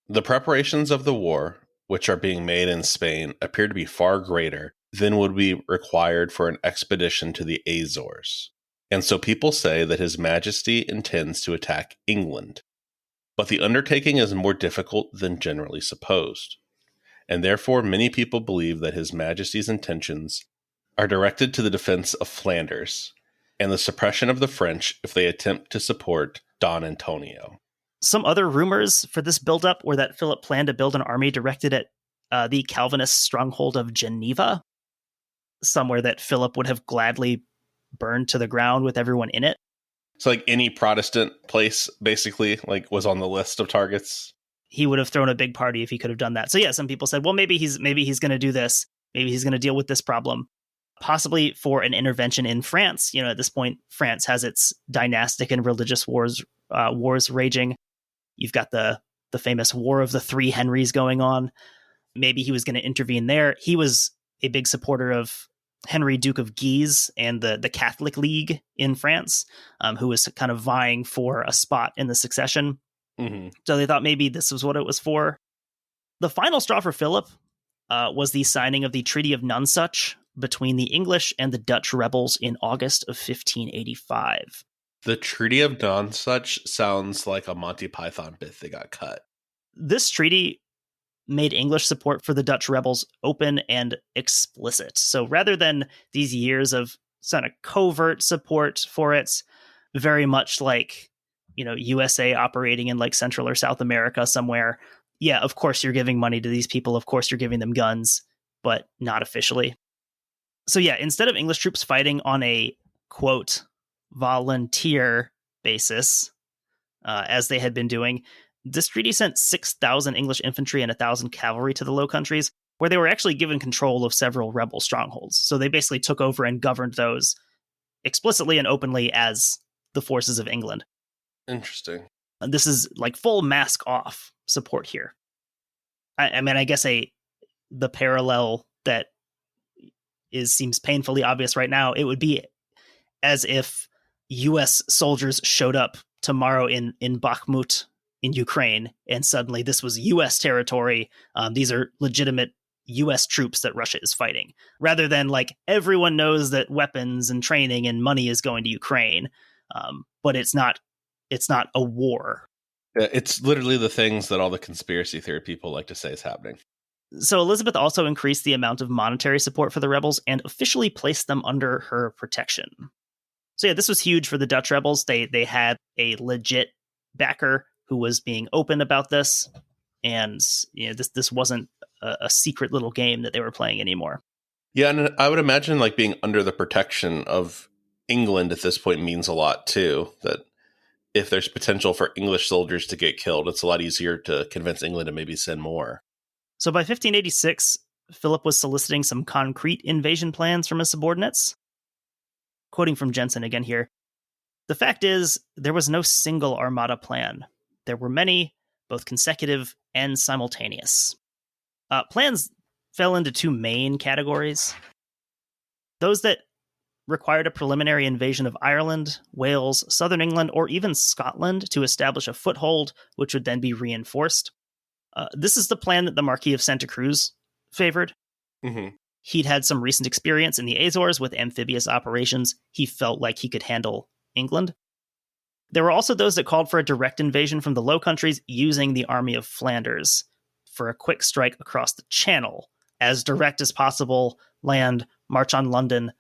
"The preparations of the war, which are being made in Spain, appear to be far greater than would be required for an expedition to the Azores. And so people say that His Majesty intends to attack England. But the undertaking is more difficult than generally supposed. And therefore many people believe that His Majesty's intentions are directed to the defense of Flanders and the suppression of the French if they attempt to support Don Antonio." Some other rumors for this buildup were that Philip planned to build an army directed at the Calvinist stronghold of Geneva, somewhere that Philip would have gladly burned to the ground with everyone in it. So like any Protestant place basically like was on the list of targets. He would have thrown a big party if he could have done that. So yeah, some people said, well, maybe he's going to do this. Maybe he's going to deal with this problem, possibly for an intervention in France. At this point, France has its dynastic and religious wars raging. You've got the famous War of the Three Henrys going on. Maybe he was going to intervene there. He was a big supporter of Henry, Duke of Guise, and the Catholic League in France, who was kind of vying for a spot in the succession. Mm-hmm. So they thought maybe this was what it was for. The final straw for Philip was the signing of the Treaty of Nonsuch between the English and the Dutch rebels in August of 1585. The Treaty of Nonsuch sounds like a Monty Python bit that got cut. This treaty made English support for the Dutch rebels open and explicit. So rather than these years of kind of covert support for it, very much like, USA operating in like Central or South America somewhere. Yeah, of course you're giving money to these people. Of course you're giving them guns, but not officially. So yeah, instead of English troops fighting on a, quote, volunteer basis, as they had been doing, this treaty sent 6,000 English infantry and 1,000 cavalry to the Low Countries, where they were actually given control of several rebel strongholds. So they basically took over and governed those explicitly and openly as the forces of England. Interesting. And this is like full mask off support here. I mean, I guess the parallel that seems painfully obvious right now, it would be as if U.S. soldiers showed up tomorrow in Bakhmut in Ukraine, and suddenly this was U.S. territory. These are legitimate U.S. troops that Russia is fighting, rather than like everyone knows that weapons and training and money is going to Ukraine, but it's not a war. Yeah, it's literally the things that all the conspiracy theory people like to say is happening. So Elizabeth also increased the amount of monetary support for the rebels and officially placed them under her protection. So yeah, this was huge for the Dutch rebels. They had a legit backer who was being open about this, and this wasn't a secret little game that they were playing anymore. Yeah, and I would imagine like being under the protection of England at this point means a lot too. That if there's potential for English soldiers to get killed, it's a lot easier to convince England to maybe send more. So by 1586, Philip was soliciting some concrete invasion plans from his subordinates. Quoting from Jensen again here, "The fact is, there was no single Armada plan. There were many, both consecutive and simultaneous." Plans fell into two main categories. Those that required a preliminary invasion of Ireland, Wales, southern England, or even Scotland to establish a foothold, which would then be reinforced. This is the plan that the Marquis of Santa Cruz favored. Mm-hmm. He'd had some recent experience in the Azores with amphibious operations. He felt like he could handle England. There were also those that called for a direct invasion from the Low Countries using the Army of Flanders for a quick strike across the Channel, as direct as possible, land, march on London,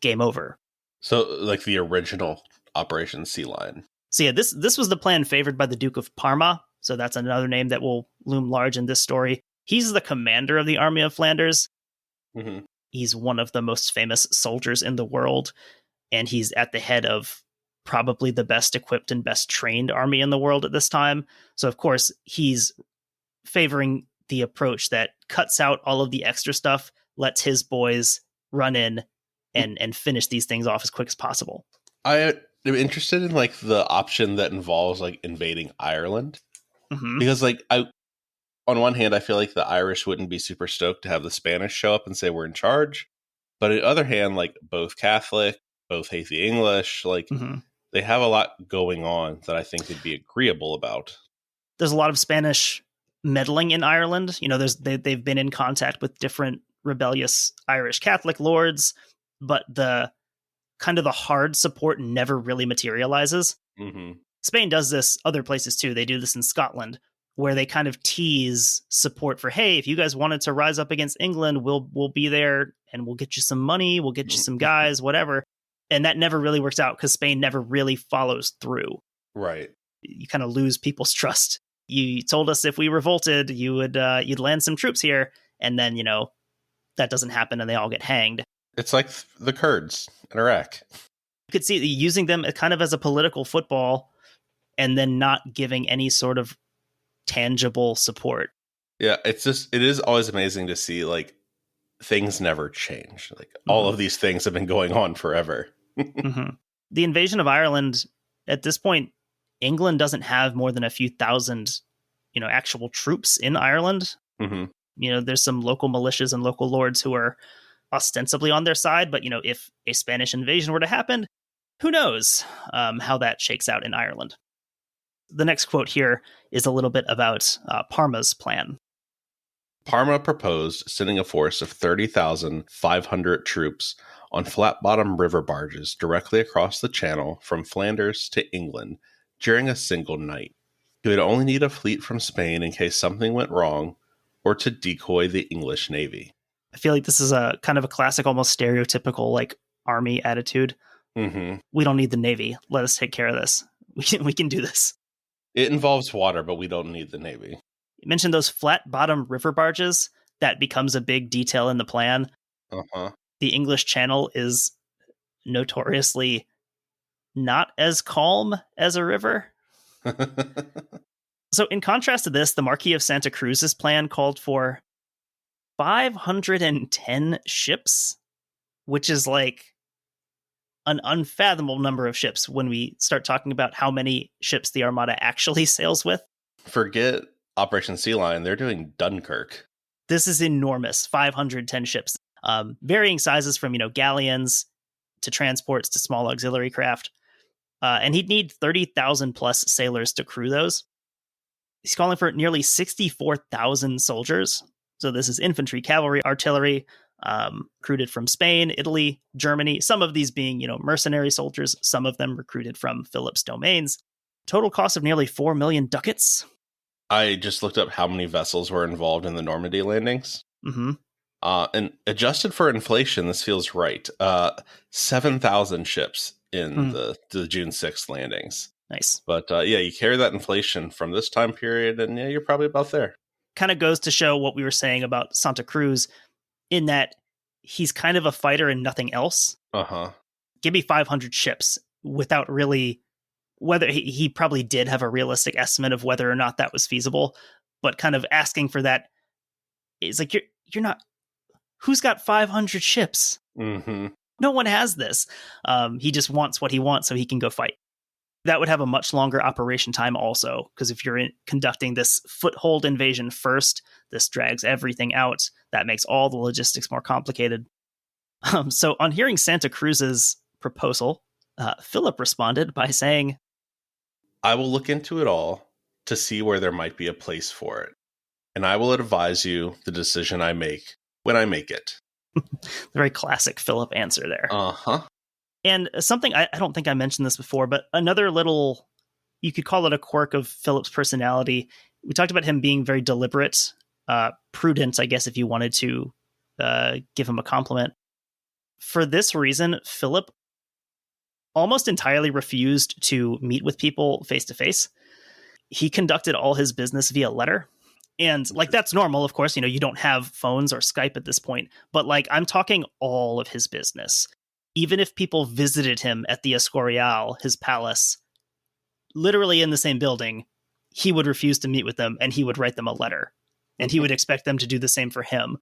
game over. So like the original Operation Sea Lion. So yeah, this was the plan favored by the Duke of Parma. So that's another name that will loom large in this story. He's the commander of the Army of Flanders. Mm-hmm. He's one of the most famous soldiers in the world, and he's at the head of probably the best equipped and best trained army in the world at this time. So of course, he's favoring the approach that cuts out all of the extra stuff, lets his boys run in and finish these things off as quick as possible. I am interested in like the option that involves like invading Ireland. Mm-hmm. Because like on one hand, I feel like the Irish wouldn't be super stoked to have the Spanish show up and say we're in charge. But on the other hand, like both Catholic, both hate the English, like they have a lot going on that I think they'd be agreeable about. There's a lot of Spanish meddling in Ireland. They've been in contact with different rebellious Irish Catholic lords, but the kind of the hard support never really materializes. Mm-hmm. Spain does this other places too. They do this in Scotland, where they kind of tease support for, hey, if you guys wanted to rise up against England, we'll be there and we'll get you some money, we'll get you some guys, whatever. And that never really works out because Spain never really follows through. Right. You kind of lose people's trust. You told us if we revolted, you'd land some troops here, and then that doesn't happen, and they all get hanged. It's like the Kurds in Iraq. You could see using them kind of as a political football, and then not giving any sort of tangible support. Yeah, it is always amazing to see like things never change. Like all of these things have been going on forever. The invasion of Ireland, at this point, England doesn't have more than a few thousand, actual troops in Ireland. There's some local militias and local lords who are ostensibly on their side. But, if a Spanish invasion were to happen, who knows how that shakes out in Ireland. The next quote here is a little bit about Parma's plan. Parma proposed sending a force of 30,500 troops on flat-bottom river barges directly across the channel from Flanders to England during a single night. He would only need a fleet from Spain in case something went wrong or to decoy the English navy. I feel like this is a kind of a classic, almost stereotypical like army attitude. Mm-hmm. We don't need the navy. Let us take care of this. We can do this. It involves water, but we don't need the navy. You mentioned those flat-bottom river barges. That becomes a big detail in the plan. Uh-huh. The English Channel is notoriously not as calm as a river. So in contrast to this, the Marquis of Santa Cruz's plan called for 510 ships, which is like an unfathomable number of ships when we start talking about how many ships the Armada actually sails with. Forget Operation Sea Lion. They're doing Dunkirk. This is enormous, 510 ships. Varying sizes from, galleons to transports to small auxiliary craft. And he'd need 30,000 plus sailors to crew those. He's calling for nearly 64,000 soldiers. So this is infantry, cavalry, artillery, recruited from Spain, Italy, Germany. Some of these being, mercenary soldiers. Some of them recruited from Philip's domains. Total cost of nearly 4 million ducats. I just looked up how many vessels were involved in the Normandy landings. Mm-hmm. And adjusted for inflation, this feels right. 7,000 ships in the June 6th landings. Nice. But you carry that inflation from this time period, and you're probably about there. Kind of goes to show what we were saying about Santa Cruz, in that he's kind of a fighter and nothing else. Uh-huh. Give me 500 ships without really, whether he probably did have a realistic estimate of whether or not that was feasible, but kind of asking for that is like, you're not, who's got 500 ships? Mm-hmm. No one has this. He just wants what he wants so he can go fight. That would have a much longer operation time also, because if you're conducting this foothold invasion first, this drags everything out. That makes all the logistics more complicated. So on hearing Santa Cruz's proposal, Philip responded by saying, I will look into it all to see where there might be a place for it, and I will advise you the decision I make when I make it. The very classic Philip answer there. Uh-huh. And something, I don't think I mentioned this before, but another little, you could call it a quirk of Philip's personality. We talked about him being very deliberate, prudent, I guess, if you wanted to give him a compliment. For this reason, Philip almost entirely refused to meet with people face to face. He conducted all his business via letter. And like, that's normal, of course, you don't have phones or Skype at this point, but like, I'm talking all of his business. Even if people visited him at the Escorial, his palace, literally in the same building, he would refuse to meet with them and he would write them a letter. And he would expect them to do the same for him.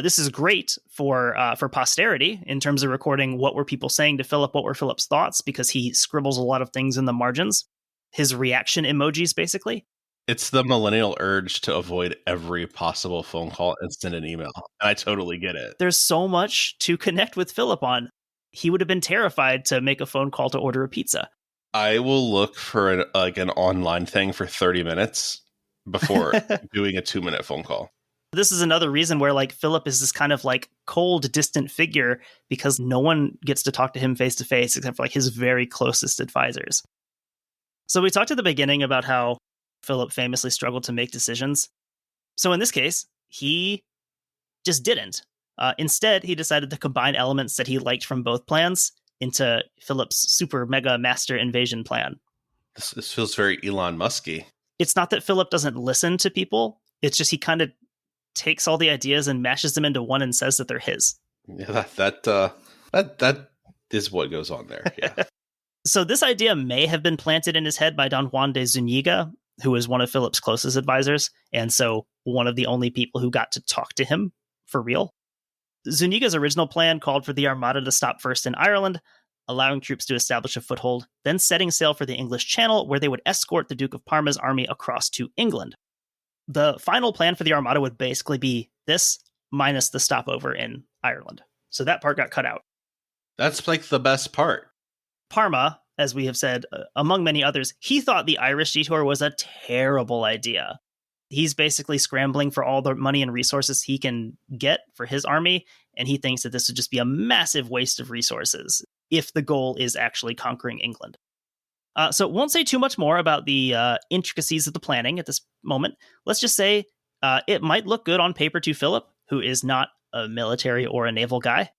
This is great for posterity in terms of recording what were people saying to Philip, what were Philip's thoughts, because he scribbles a lot of things in the margins. His reaction emojis, basically. It's the millennial urge to avoid every possible phone call and send an email. And I totally get it. There's so much to connect with Philip on. He would have been terrified to make a phone call to order a pizza. I will look for an online thing for 30 minutes before doing a 2-minute phone call. This is another reason where like Philip is this kind of like cold, distant figure, because no one gets to talk to him face to face except for like his very closest advisors. So we talked at the beginning about how Philip famously struggled to make decisions. So in this case, he just didn't. Instead, he decided to combine elements that he liked from both plans into Philip's super mega master invasion plan. This feels very Elon Musky. It's not that Philip doesn't listen to people. It's just he kind of takes all the ideas and mashes them into one and says that they're his. Yeah, that is what goes on there. Yeah. So this idea may have been planted in his head by Don Juan de Zuniga, who is one of Philip's closest advisors, and so one of the only people who got to talk to him for real. Zuniga's original plan called for the Armada to stop first in Ireland, allowing troops to establish a foothold, then setting sail for the English Channel, where they would escort the Duke of Parma's army across to England. The final plan for the Armada would basically be this, minus the stopover in Ireland. So that part got cut out. That's like the best part. Parma, as we have said, among many others, he thought the Irish detour was a terrible idea. He's basically scrambling for all the money and resources he can get for his army, and he thinks that this would just be a massive waste of resources if the goal is actually conquering England. So won't say too much more about the intricacies of the planning at this moment. Let's just say it might look good on paper to Philip, who is not a military or a naval guy.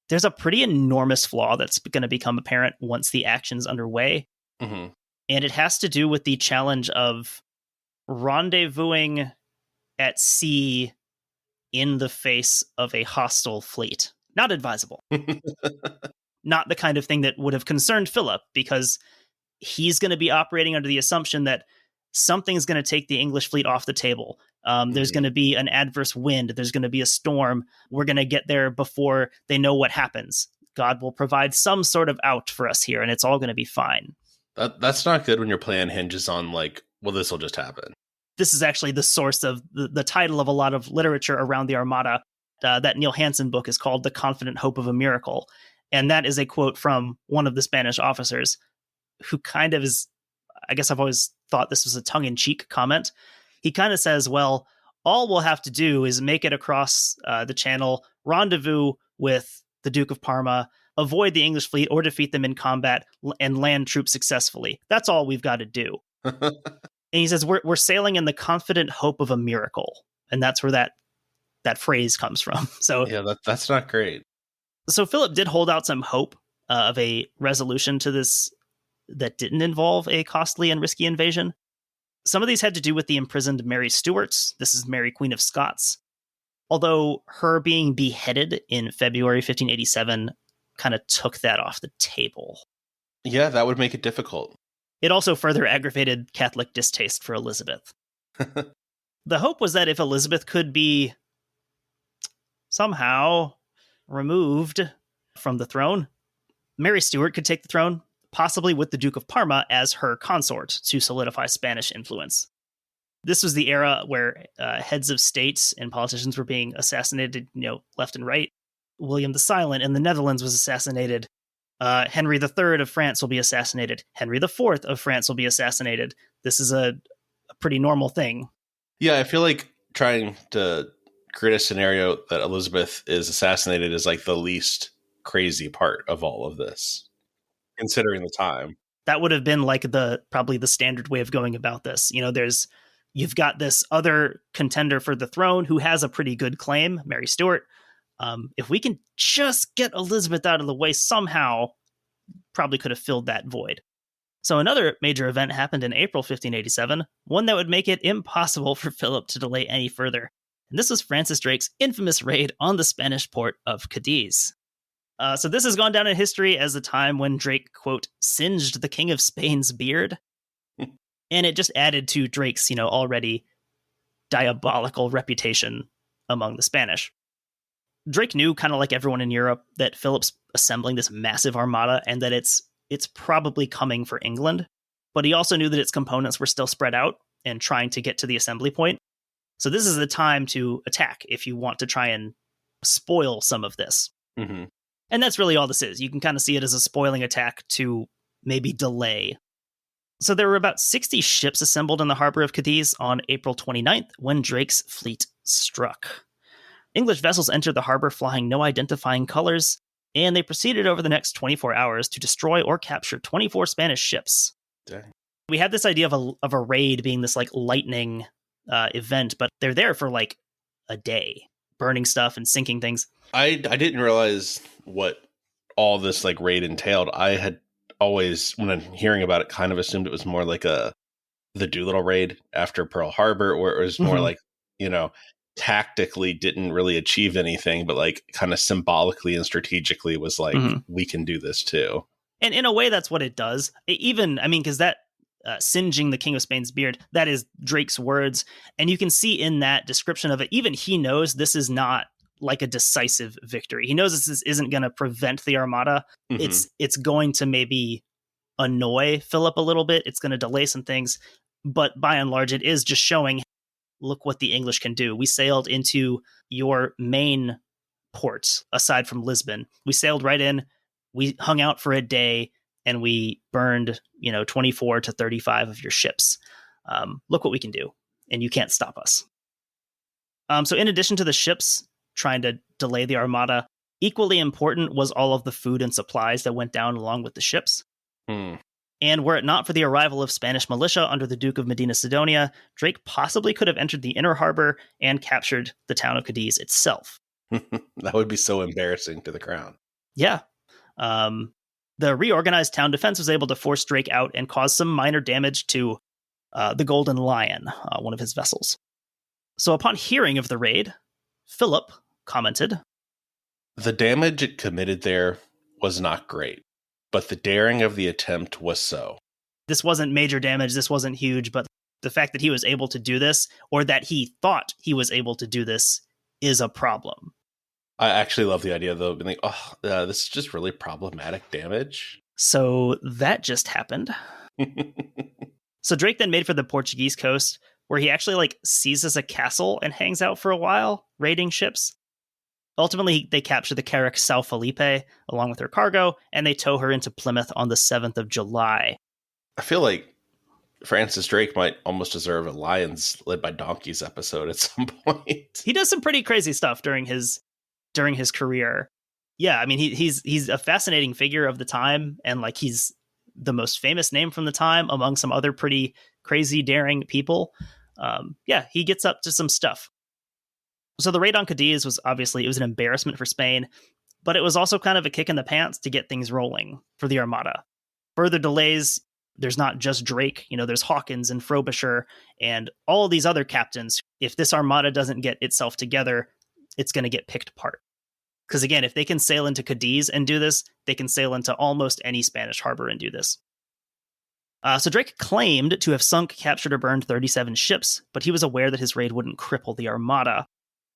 There's a pretty enormous flaw that's going to become apparent once the action's underway. Mm-hmm. And it has to do with the challenge of rendezvousing at sea in the face of a hostile fleet. Not advisable. Not the kind of thing that would have concerned Philip, because he's going to be operating under the assumption that something's going to take the English fleet off the table. There's going to be an adverse wind. There's going to be a storm. We're going to get there before they know what happens. God will provide some sort of out for us here, and it's all going to be fine. That's not good when your plan hinges on, like, well, this will just happen. This is actually the source of the title of a lot of literature around the Armada. That Neil Hanson book is called The Confident Hope of a Miracle. And that is a quote from one of the Spanish officers who kind of is, I guess I've always thought this was a tongue-in-cheek comment. He kind of says, well, all we'll have to do is make it across the channel, rendezvous with the Duke of Parma, avoid the English fleet or defeat them in combat, and land troops successfully. That's all we've got to do. And he says, we're sailing in the confident hope of a miracle. And that's where that phrase comes from. So yeah, that's not great. So Philip did hold out some hope of a resolution to this that didn't involve a costly and risky invasion. Some of these had to do with the imprisoned Mary Stuart. This is Mary, Queen of Scots. Although her being beheaded in February 1587 kind of took that off the table. Yeah, that would make it difficult. It also further aggravated Catholic distaste for Elizabeth. The hope was that if Elizabeth could be somehow removed from the throne, Mary Stuart could take the throne, possibly with the Duke of Parma as her consort to solidify Spanish influence. This was the era where heads of states and politicians were being assassinated, left and right. William the Silent in the Netherlands was assassinated. Henry III of France will be assassinated. Henry IV of France will be assassinated. This is a pretty normal thing. Yeah, I feel like trying to create a scenario that Elizabeth is assassinated is like the least crazy part of all of this, considering the time. That would have been like probably the standard way of going about this. You've got this other contender for the throne who has a pretty good claim, Mary Stuart. If we can just get Elizabeth out of the way somehow, probably could have filled that void. So another major event happened in April 1587, one that would make it impossible for Philip to delay any further. And this was Francis Drake's infamous raid on the Spanish port of Cadiz. So this has gone down in history as the time when Drake, quote, singed the King of Spain's beard. And it just added to Drake's, already diabolical reputation among the Spanish. Drake knew, kind of like everyone in Europe, that Philip's assembling this massive armada and that it's probably coming for England. But he also knew that its components were still spread out and trying to get to the assembly point. So this is the time to attack if you want to try and spoil some of this. Mm-hmm. And that's really all this is. You can kind of see it as a spoiling attack to maybe delay. So there were about 60 ships assembled in the harbor of Cadiz on April 29th when Drake's fleet struck. English vessels entered the harbor flying no identifying colors, and they proceeded over the next 24 hours to destroy or capture 24 Spanish ships. Dang. We had this idea of a raid being this like lightning event, but they're there for like a day, burning stuff and sinking things. I didn't realize what all this like raid entailed. I had always, when I'm hearing about it, kind of assumed it was more like the Doolittle raid after Pearl Harbor, or it was more like, tactically didn't really achieve anything, but like kind of symbolically and strategically was like, we can do this too. And in a way, that's what it does. Because that singeing the King of Spain's beard, that is Drake's words. And you can see in that description of it, even he knows this is not like a decisive victory. He knows this isn't going to prevent the Armada. It's going to maybe annoy Philip a little bit. It's going to delay some things. But by and large, it is just showing, look what the English can do. We sailed into your main port aside from Lisbon. We sailed right in, we hung out for a day, and we burned, 24 to 35 of your ships. Look what we can do, and you can't stop us. So in addition to the ships trying to delay the Armada, equally important was all of the food and supplies that went down along with the ships. And were it not for the arrival of Spanish militia under the Duke of Medina Sidonia, Drake possibly could have entered the inner harbor and captured the town of Cadiz itself. That would be so embarrassing to the crown. Yeah. The reorganized town defense was able to force Drake out and cause some minor damage to the Golden Lion, one of his vessels. So upon hearing of the raid, Philip commented, "The damage it committed there was not great, but the daring of the attempt was so." This wasn't major damage, this wasn't huge, but the fact that he was able to do this, or that he thought he was able to do this, is a problem. I actually love the idea, though, being like, this is just really problematic damage. So that just happened. So Drake then made for the Portuguese coast, where he actually seizes a castle and hangs out for a while, raiding ships. Ultimately, they capture the carrack São Felipe along with her cargo, and they tow her into Plymouth on the 7th of July. I feel like Francis Drake might almost deserve a Lions Led by Donkeys episode at some point. He does some pretty crazy stuff during his career. Yeah, I mean, he's a fascinating figure of the time, and he's the most famous name from the time among some other pretty crazy, daring people. He gets up to some stuff. So the raid on Cadiz was obviously, it was an embarrassment for Spain, but it was also kind of a kick in the pants to get things rolling for the Armada. Further delays, there's not just Drake, there's Hawkins and Frobisher and all of these other captains. If this Armada doesn't get itself together, it's going to get picked apart. Because again, if they can sail into Cadiz and do this, they can sail into almost any Spanish harbor and do this. So Drake claimed to have sunk, captured, or burned 37 ships, but he was aware that his raid wouldn't cripple the Armada.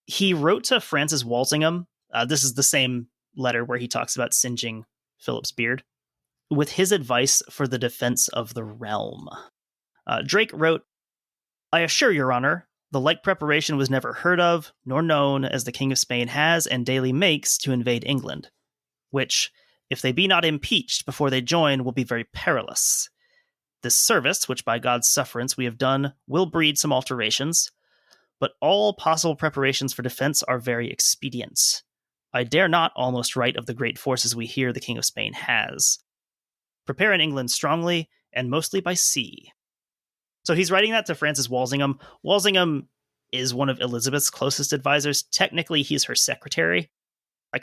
He wrote to Francis Walsingham, this is the same letter where he talks about singeing Philip's beard, with his advice for the defense of the realm. Drake wrote, "I assure your honor, the like preparation was never heard of, nor known as the King of Spain has and daily makes to invade England, which, if they be not impeached before they join, will be very perilous. This service, which by God's sufferance we have done, will breed some alterations, but all possible preparations for defense are very expedient. I dare not almost write of the great forces we hear the King of Spain has. Prepare in England strongly, and mostly by sea." So he's writing that to Francis Walsingham. Walsingham is one of Elizabeth's closest advisors. Technically, he's her secretary,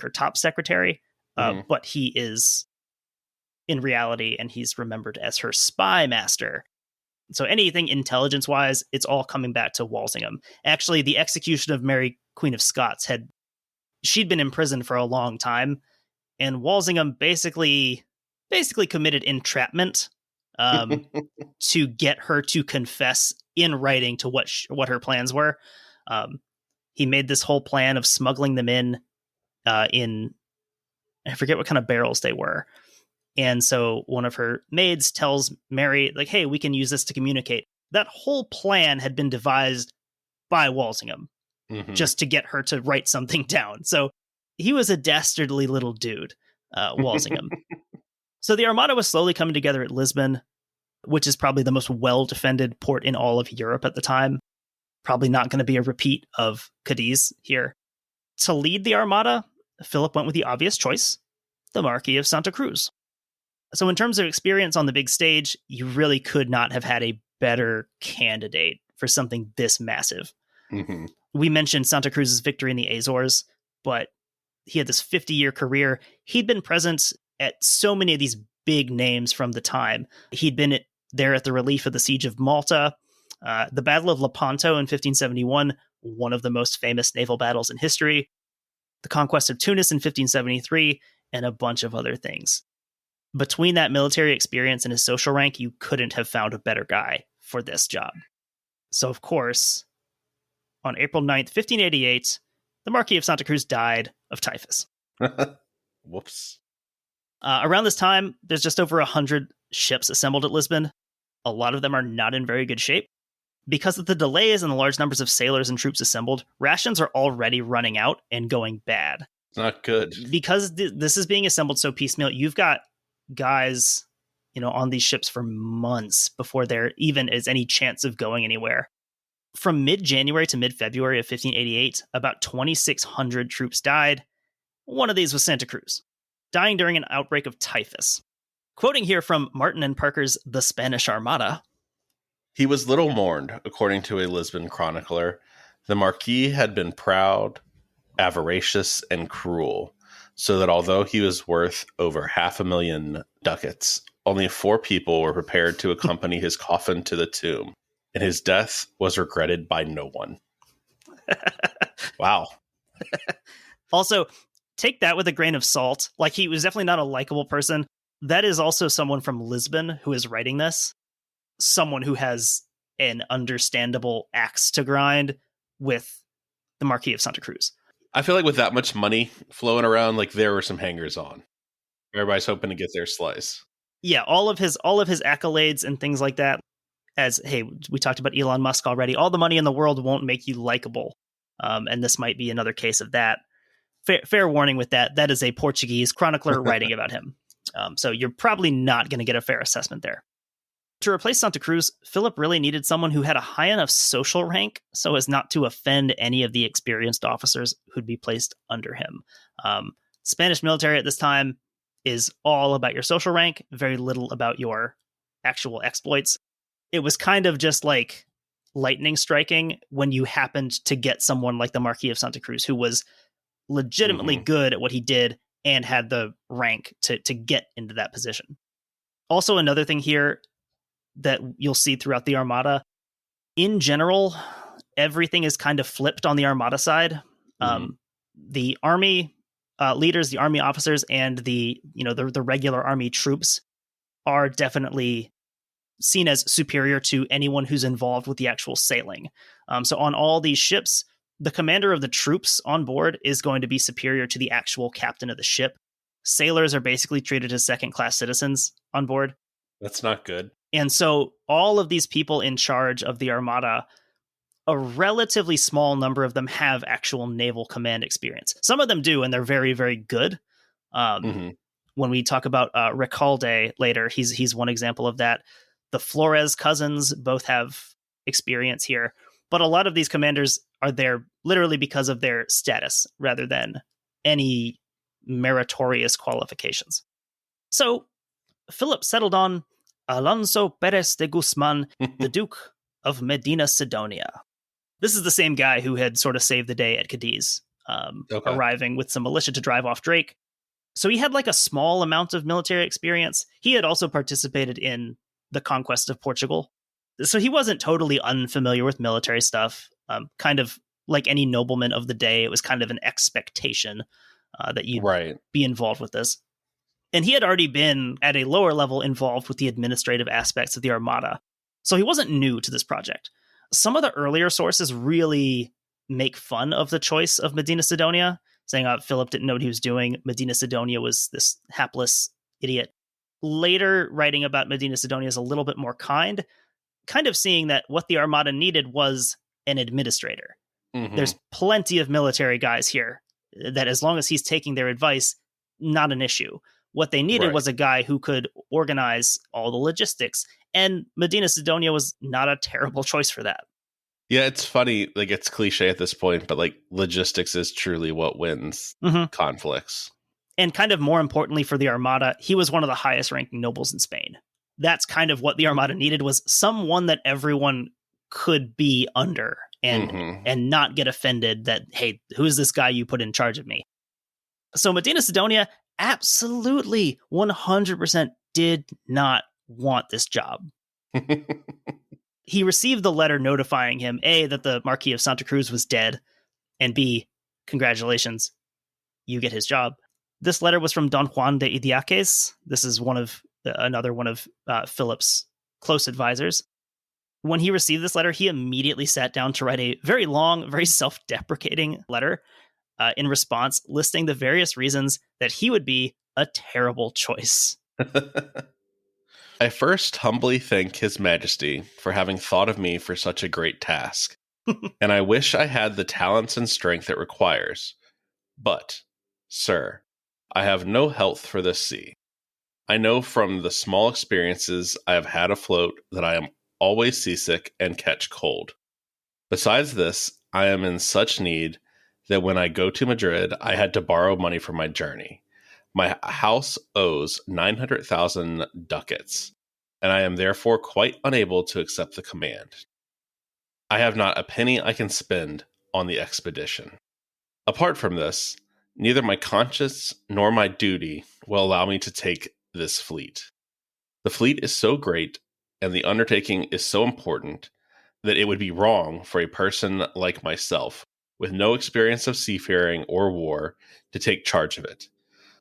her top secretary, but he is in reality, and he's remembered as her spy master. So anything intelligence-wise, it's all coming back to Walsingham. Actually, the execution of Mary, Queen of Scots, she'd been imprisoned for a long time, and Walsingham basically committed entrapment to get her to confess in writing to what her plans were. He made this whole plan of smuggling them in, I forget what kind of barrels they were. And so one of her maids tells Mary, hey, we can use this to communicate. That whole plan had been devised by Walsingham just to get her to write something down. So he was a dastardly little dude, Walsingham. So the Armada was slowly coming together at Lisbon, which is probably the most well-defended port in all of Europe at the time. Probably not going to be a repeat of Cadiz here. To lead the Armada, Philip went with the obvious choice, the Marquis of Santa Cruz. So in terms of experience on the big stage, you really could not have had a better candidate for something this massive. We mentioned Santa Cruz's victory in the Azores, but he had this 50-year career. He'd been present at so many of these big names from the time. He'd been there at the relief of the Siege of Malta, the Battle of Lepanto in 1571, one of the most famous naval battles in history, the conquest of Tunis in 1573, and a bunch of other things. Between that military experience and his social rank, you couldn't have found a better guy for this job. So, of course, on April 9th, 1588, the Marquis of Santa Cruz died of typhus. Whoops. Around this time, there's just over 100 ships assembled at Lisbon. A lot of them are not in very good shape. Because of the delays and the large numbers of sailors and troops assembled, rations are already running out and going bad. It's not good. Because this is being assembled so piecemeal, you've got guys, on these ships for months before there even is any chance of going anywhere. From mid-January to mid-February of 1588, about 2,600 troops died. One of these was Santa Cruz, dying during an outbreak of typhus. Quoting here from Martin and Parker's The Spanish Armada. He was little mourned, according to a Lisbon chronicler. The Marquis had been proud, avaricious, and cruel, so that although he was worth over 500,000 ducats, only 4 people were prepared to accompany his coffin to the tomb, and his death was regretted by no one. Wow. Also, take that with a grain of salt. Like, he was definitely not a likable person. That is also someone from Lisbon who is writing this. Someone who has an understandable axe to grind with the Marquis of Santa Cruz. I feel like with that much money flowing around, like, there were some hangers on. Everybody's hoping to get their slice. Yeah, all of his accolades and things like that. As, hey, we talked about Elon Musk already. All the money in the world won't make you likable. And this might be another case of that. Fair warning with that. That is a Portuguese chronicler writing about him. So you're probably not going to get a fair assessment there. To replace Santa Cruz, Philip really needed someone who had a high enough social rank so as not to offend any of the experienced officers who'd be placed under him. Spanish military at this time is all about your social rank, very little about your actual exploits. It was kind of just like lightning striking when you happened to get someone like the Marquis of Santa Cruz, who was legitimately good at what he did and had the rank to get into that position. Also, another thing here that you'll see throughout the Armada, in general, everything is kind of flipped on the Armada side. The army leaders, the army officers, and the regular army troops are definitely seen as superior to anyone who's involved with the actual sailing. So on all these ships, the commander of the troops on board is going to be superior to the actual captain of the ship. Sailors are basically treated as second-class citizens on board. That's not good. And so all of these people in charge of the Armada, a relatively small number of them have actual naval command experience. Some of them do, and they're very, very good. When we talk about Recalde later, he's one example of that. The Flores cousins both have experience here. But a lot of these commanders are there literally because of their status rather than any meritorious qualifications. So Philip settled on Alonso Perez de Guzman, the Duke of Medina Sidonia. This is the same guy who had sort of saved the day at Cadiz, arriving with some militia to drive off Drake. So he had like a small amount of military experience. He had also participated in the conquest of Portugal. So he wasn't totally unfamiliar with military stuff. Kind of like any nobleman of the day, it was kind of an expectation that you'd be involved with this. And he had already been at a lower level involved with the administrative aspects of the Armada. So he wasn't new to this project. Some of the earlier sources really make fun of the choice of Medina Sidonia, saying Philip didn't know what he was doing. Medina Sidonia was this hapless idiot. Later writing about Medina Sidonia is a little bit more kind of seeing that what the Armada needed was an administrator. There's plenty of military guys here that as long as he's taking their advice, not an issue. What they needed was a guy who could organize all the logistics. And Medina Sidonia was not a terrible choice for that. Yeah, it's funny. Like, it's cliche at this point, but like logistics is truly what wins conflicts. And kind of more importantly for the Armada, he was one of the highest ranking nobles in Spain. That's kind of what the Armada needed, was someone that everyone could be under and not get offended that, hey, who's this guy you put in charge of me? So Medina Sidonia absolutely 100% did not want this job. He received the letter notifying him, A, that the Marquis of Santa Cruz was dead, and B, congratulations, you get his job. This letter was from Don Juan de Idiaquez. This is another one of Philip's close advisors. When he received this letter, he immediately sat down to write a very long, very self-deprecating letter in response, listing the various reasons that he would be a terrible choice. I first humbly thank His Majesty for having thought of me for such a great task, and I wish I had the talents and strength it requires. But Sir, I have no health for this sea. I know from the small experiences I have had afloat that I am always seasick and catch cold. Besides this, I am in such need that when I go to Madrid, I had to borrow money for my journey. My house owes 900,000 ducats, and I am therefore quite unable to accept the command. I have not a penny I can spend on the expedition. Apart from this, neither my conscience nor my duty will allow me to take this fleet. The fleet is so great, and the undertaking is so important, that it would be wrong for a person like myself, with no experience of seafaring or war, to take charge of it.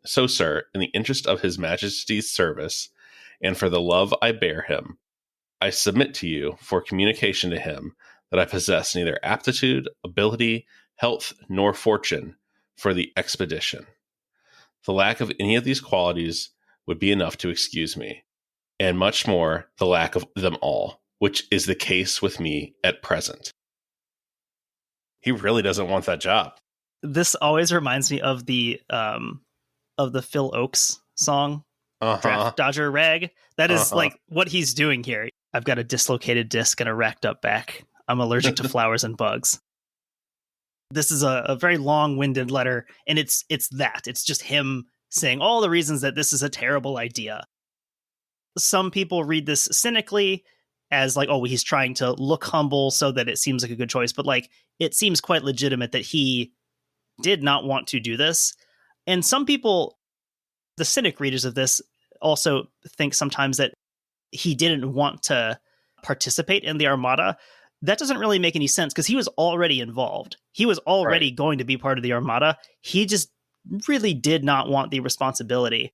So, sir, in the interest of His Majesty's service, and for the love I bear him, I submit to you for communication to him that I possess neither aptitude, ability, health, nor fortune for the expedition. The lack of any of these qualities would be enough to excuse me, and much more the lack of them all, which is the case with me at present. He really doesn't want that job. This always reminds me of the Phil Oakes song, Draft Dodger Rag. That is like what he's doing here. I've got a dislocated disc and a racked up back. I'm allergic to flowers and bugs. This is a very long-winded letter, and it's that. It's just him saying all the reasons that this is a terrible idea. Some people read this cynically as like, oh, he's trying to look humble so that it seems like a good choice. But like, it seems quite legitimate that he did not want to do this. And some people, the cynic readers of this, also think sometimes that he didn't want to participate in the Armada. That doesn't really make any sense because he was already involved. He was already going to be part of the Armada. He just really did not want the responsibility.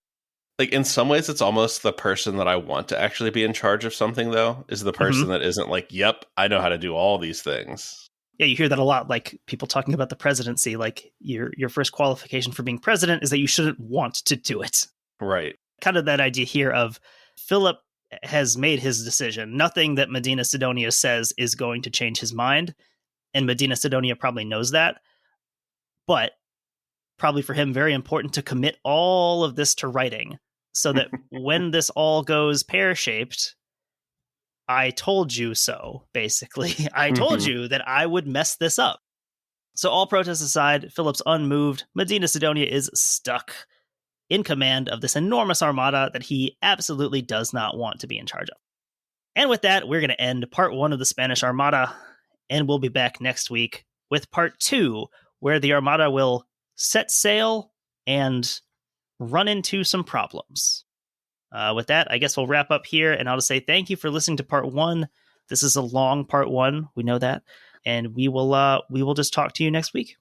Like, in some ways, it's almost the person that I want to actually be in charge of something, though, is the person that isn't like, yep, I know how to do all these things. Yeah, you hear that a lot, like people talking about the presidency. Like, your first qualification for being president is that you shouldn't want to do it. Right. Kind of that idea here of Philip has made his decision. Nothing that Medina Sidonia says is going to change his mind. And Medina Sidonia probably knows that. But probably for him, very important to commit all of this to writing so that when this all goes pear-shaped, I told you so, basically. I told you that I would mess this up. So all protests aside, Philip's unmoved. Medina Sidonia is stuck in command of this enormous armada that he absolutely does not want to be in charge of. And with that, we're going to end part 1 of the Spanish Armada, and we'll be back next week with part 2, where the Armada will set sail and run into some problems. With that, I guess we'll wrap up here, and I'll just say thank you for listening to part 1. This is a long part 1, we know that, and we will just talk to you next week.